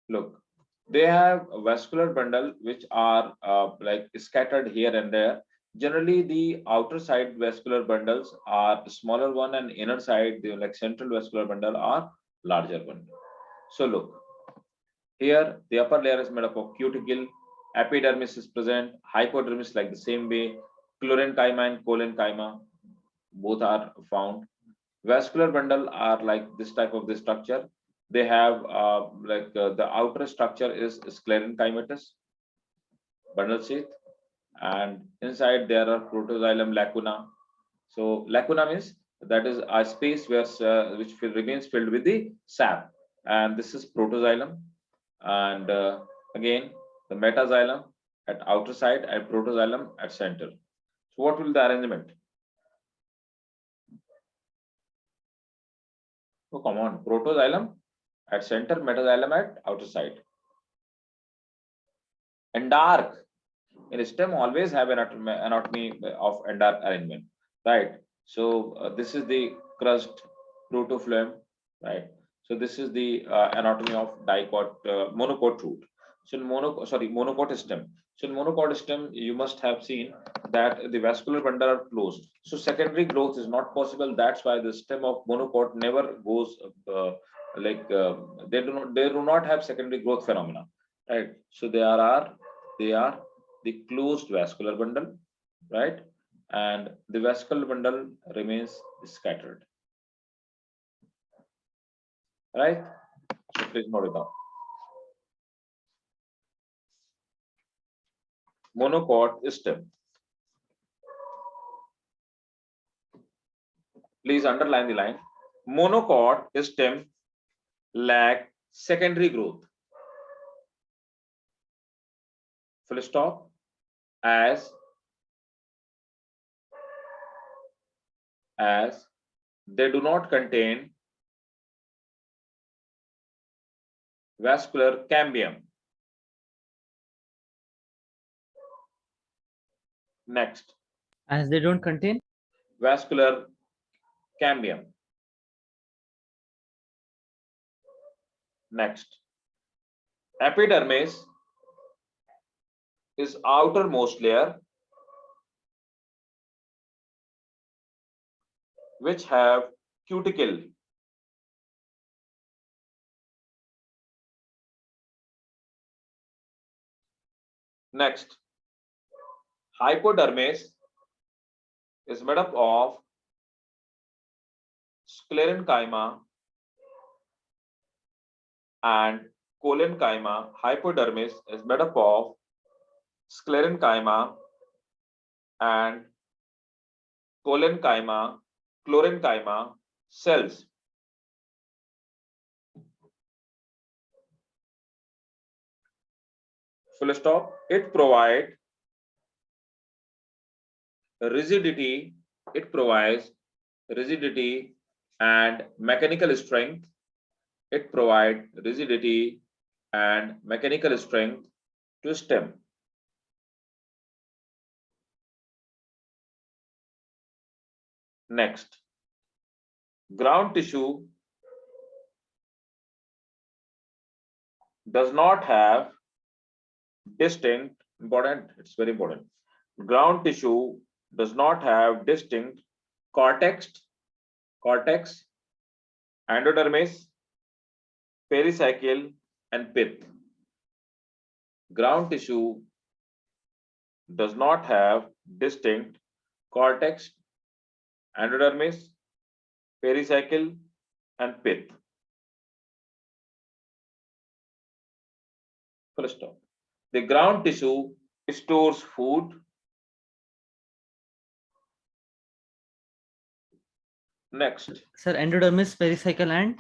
Speaker 1: Look, they have a vascular bundle which are like scattered here and there. Generally, the outer side vascular bundles are smaller one, and inner side, the like central vascular bundle, are larger one. So look, here the upper layer is made up of cuticle, epidermis is present, hypodermis like the same way, chlorenchyma and collenchyma both are found. Vascular bundle are like this type of the structure. They have the outer structure is sclerenchymatous bundle sheath, and inside there are protoxylem lacuna. So lacuna means that is a space where remains filled with the sap, and this is protoxylem, and again the metaxylem at outer side and protoxylem at center. So what will the arrangement? Oh, come on, protoxylem at center, metaxylem at outer side. Endark in stem always have anatomy of endark arrangement, right? So this is the crust protophlem, right? So this is the anatomy of monocot root. So in monocot stem. So in monocot stem, you must have seen that the vascular bundle are closed. So secondary growth is not possible. That's why the stem of monocot never goes they do not have secondary growth phenomena, right? So they are the closed vascular bundle, right? And the vascular bundle remains scattered, right? So please note it down. Monocot stem. Please underline the line. Monocot stem lack secondary growth. Full stop. As they do not contain vascular cambium. Next.
Speaker 4: As they don't contain
Speaker 1: Vascular cambium. Next. Epidermis is outermost layer which have cuticle. Next, hypodermis is made up of sclerenchyma and collenchyma. Hypodermis is made up of sclerenchyma and chlorenchyma cells. Full stop. It provides rigidity. It provides rigidity and mechanical strength. It provides rigidity and mechanical strength to stem. Next, ground tissue does not have distinct, important, it's very important. Ground tissue does not have distinct cortex, endodermis, pericycle, and pith. Ground tissue does not have distinct cortex, endodermis, pericycle, and pith. Full stop. The ground tissue stores food. Next,
Speaker 4: Sir, endodermis, pericycle, and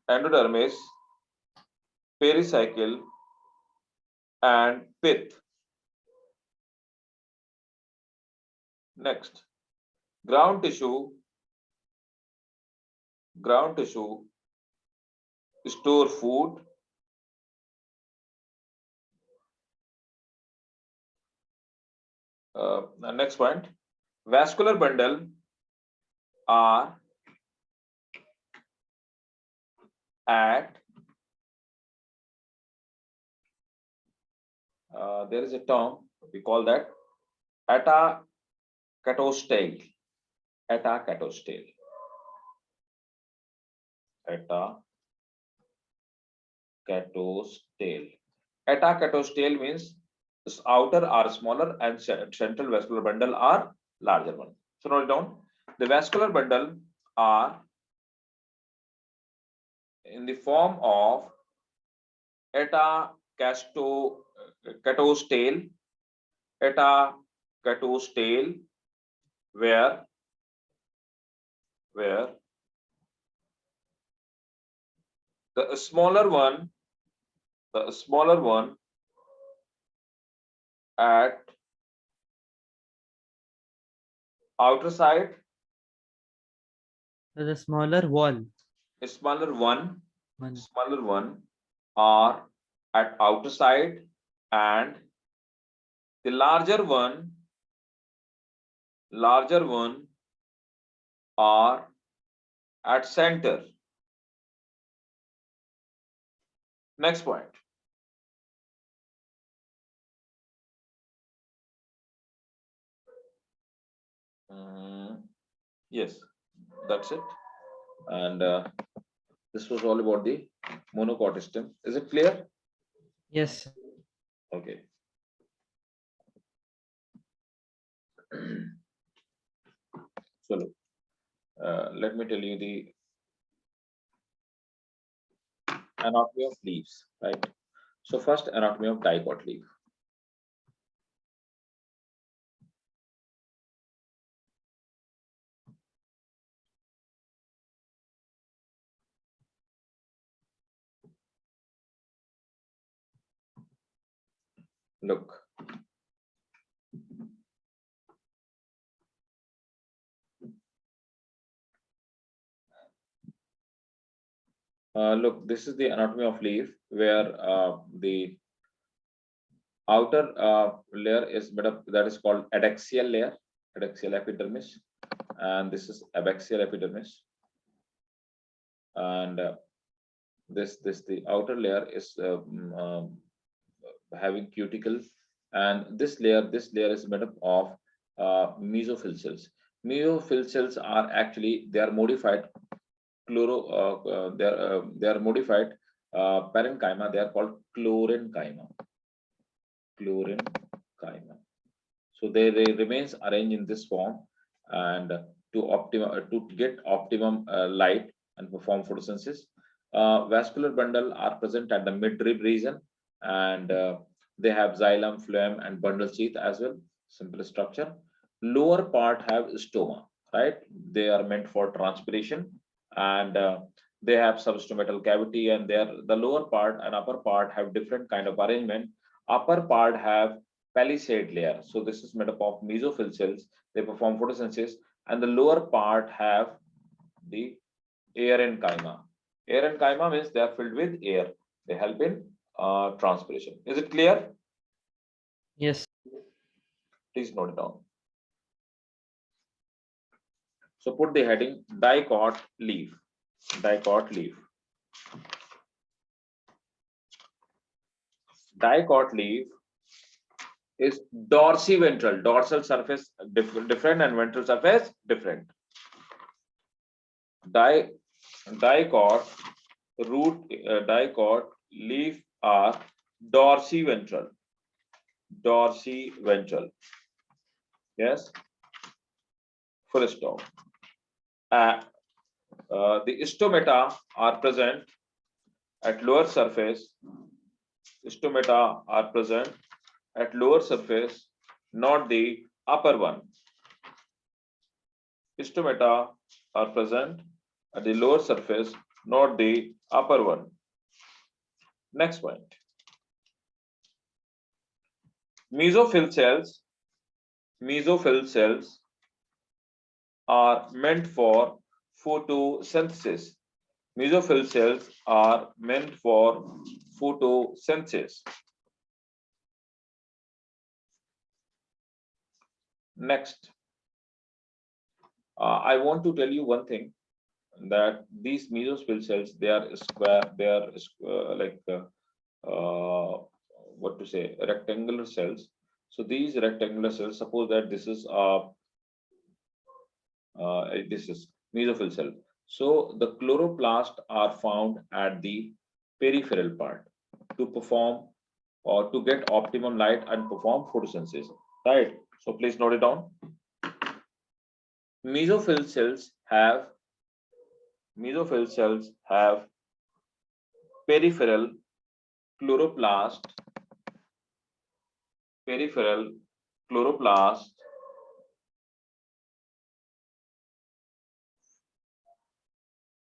Speaker 1: endodermis, pericycle, and pith. Next, ground tissue store food. Next point, vascular bundle are at there is a term we call that atacatostale. Atacatostale. Atacatostale. Atacatostale means this outer are smaller and central vascular bundle are larger one. So note it down. The vascular bundle are in the form of atacatostale, where the smaller one at outer side,
Speaker 4: the smaller wall.
Speaker 1: smaller one are at outer side, and the larger one are at center. Next point. Yes, that's it. And this was all about the monocot system. Is it clear?
Speaker 4: Yes.
Speaker 1: Okay. So look, let me tell you the anatomy of leaves, right? So first, anatomy of dicot leaf. Look. Look, this is the anatomy of leaf, where the outer layer is made up, that is called adaxial layer, adaxial epidermis, and this is abaxial epidermis. And this the outer layer is having cuticle, and this layer is made up of mesophyll cells. Mesophyll cells are actually, they are modified they are modified parenchyma. They are called chlorenchyma. So they remains arranged in this form, and to get optimum light and perform photosynthesis. Vascular bundle are present at the mid-rib region, and they have xylem, phloem, and bundle sheath as well. Simple structure. Lower part have stoma, right? They are meant for transpiration, and they have substomatal cavity, and the lower part and upper part have different kind of arrangement. Upper part have palisade layer, so this is made up of mesophyll cells. They perform photosynthesis, and the lower part have the aerenchyma. Aerenchyma means they are filled with air. They help in transpiration. Is it clear?
Speaker 4: Yes.
Speaker 1: Please note it down. So put the heading dicot leaf. Dicot leaf. Dicot leaf is dorsiventral. Dorsal surface different and ventral surface different. Dicot dicot leaf are dorsiventral. Dorsiventral. Yes. Full stop. The stomata are present at lower surface. Stomata are present at lower surface, not the upper one. Stomata are present at the lower surface, not the upper one. Next point. Mesophyll cells are meant for photosynthesis. Mesophyll cells are meant for photosynthesis. Next, I want to tell you one thing, that these mesophyll cells, they are square, they are what to say, rectangular cells. So these rectangular cells, suppose that this is mesophyll cell. So the chloroplast are found at the peripheral part to perform or to get optimum light and perform photosynthesis, right? So please note it down. Mesophyll cells have peripheral chloroplast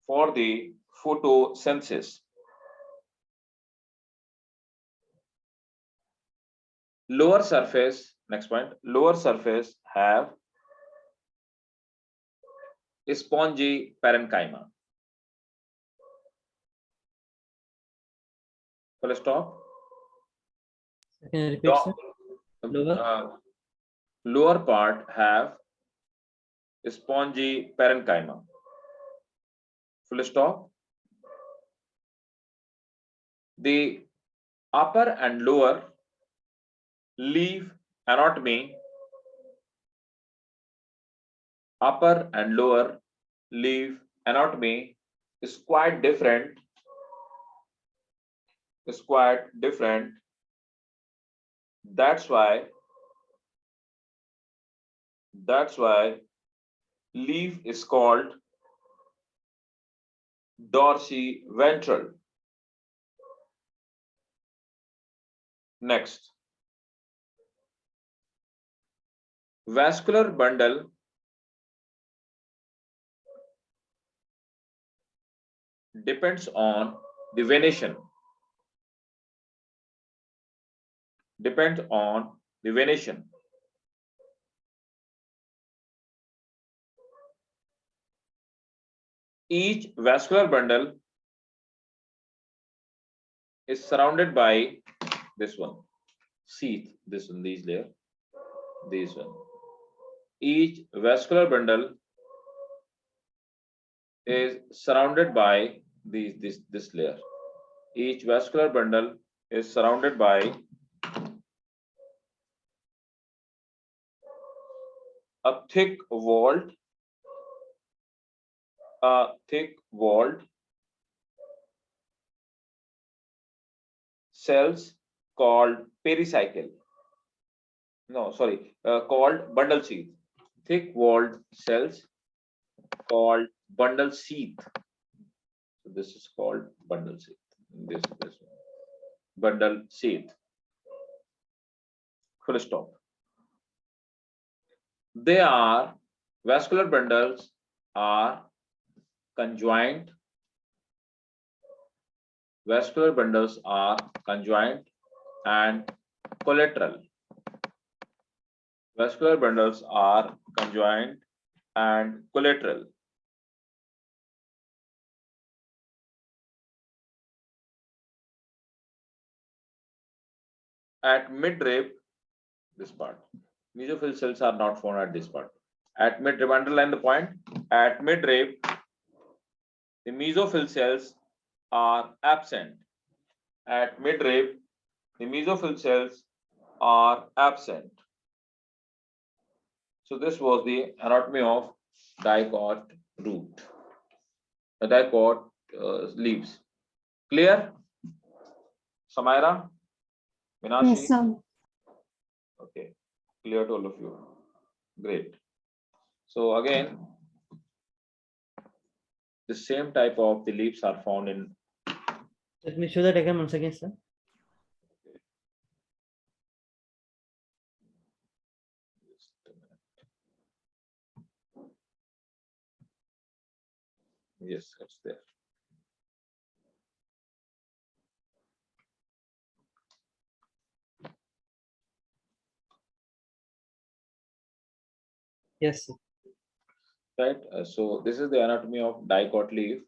Speaker 1: for the photosynthesis. Lower surface, next point, lower surface have spongy parenchyma. Full stop.
Speaker 4: Can you repeat, sir?
Speaker 1: Lower part have spongy parenchyma. Full stop. The upper and lower leaf anatomy, upper and lower leaf anatomy is quite different. That's why leaf is called dorsiventral. Next, vascular bundle depends on the venation. Each vascular bundle is surrounded by this one, sheath, this one, these layer, this one. Each vascular bundle is surrounded by this layer. Each vascular bundle is surrounded by a thick walled cells called pericycle. No, sorry, called bundle sheath. Thick walled cells called bundle sheath. So this is called bundle sheath. This one. Bundle sheath. Full stop. Vascular bundles are conjoined. Vascular bundles are conjoined and collateral. Vascular bundles are conjoined and collateral. At midrib, this part, mesophyll cells are not found at this part. At midrib, underline the point. At midrib, the mesophyll cells are absent. At midrib, the mesophyll cells are absent. So this was the anatomy of dicot root, the dicot leaves. Clear? Samaira? Minashi?
Speaker 2: Yes, sir.
Speaker 1: Okay, clear to all of you. Great. So again, the same type of the leaves are found in.
Speaker 4: Let me show the diagram once again, sir.
Speaker 1: Yes, it's there.
Speaker 4: Yes, sir.
Speaker 1: Right. So this is the anatomy of dicot leaf,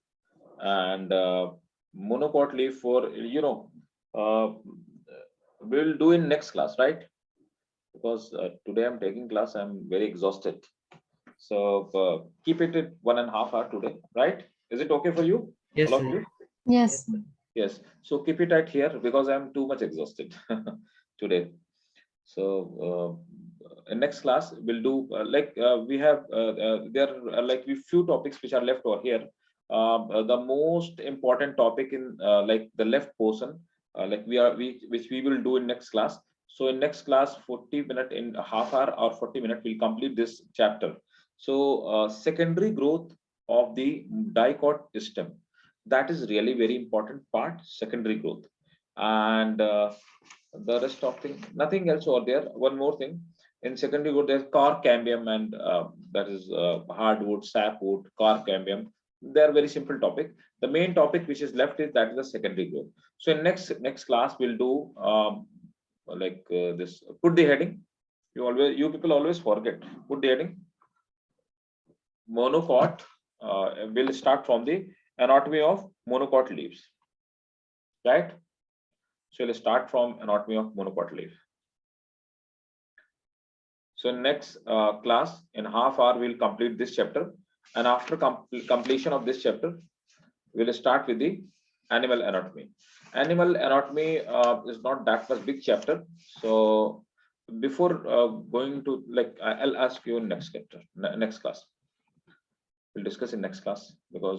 Speaker 1: and monocot leaf for we'll do in next class, right? Because today I'm taking class, I'm very exhausted. So keep it at 1.5 hours today, right? Is it okay for you?
Speaker 4: Yes,
Speaker 1: All of
Speaker 4: sir.
Speaker 1: you?
Speaker 2: Yes, sir.
Speaker 1: Yes. So keep it at here because I'm too much exhausted today. So in next class we'll do we have there are like few topics which are left over here. The most important topic in like the left portion, which we will do in next class. So in next class, 40 minute in a half hour or 40 minutes, we'll complete this chapter. So secondary growth of the dicot stem, that is really very important part. Secondary growth, and the rest of thing, nothing else over there. One more thing, in secondary growth there's cork cambium, and that is hardwood, sapwood, cork cambium. They are very simple topic. The main topic which is left is that is the secondary growth. So in next class we'll do this. Put the heading. You people always forget. Put the heading. Monocot. Will start from the anatomy of monocot leaves, right? So we'll start from anatomy of monocot leaf. So next class, in half hour, we'll complete this chapter. And after completion of this chapter, we'll start with the animal anatomy. Animal anatomy is not that much big chapter. So before going to I'll ask you next chapter, next class. We'll discuss in next class because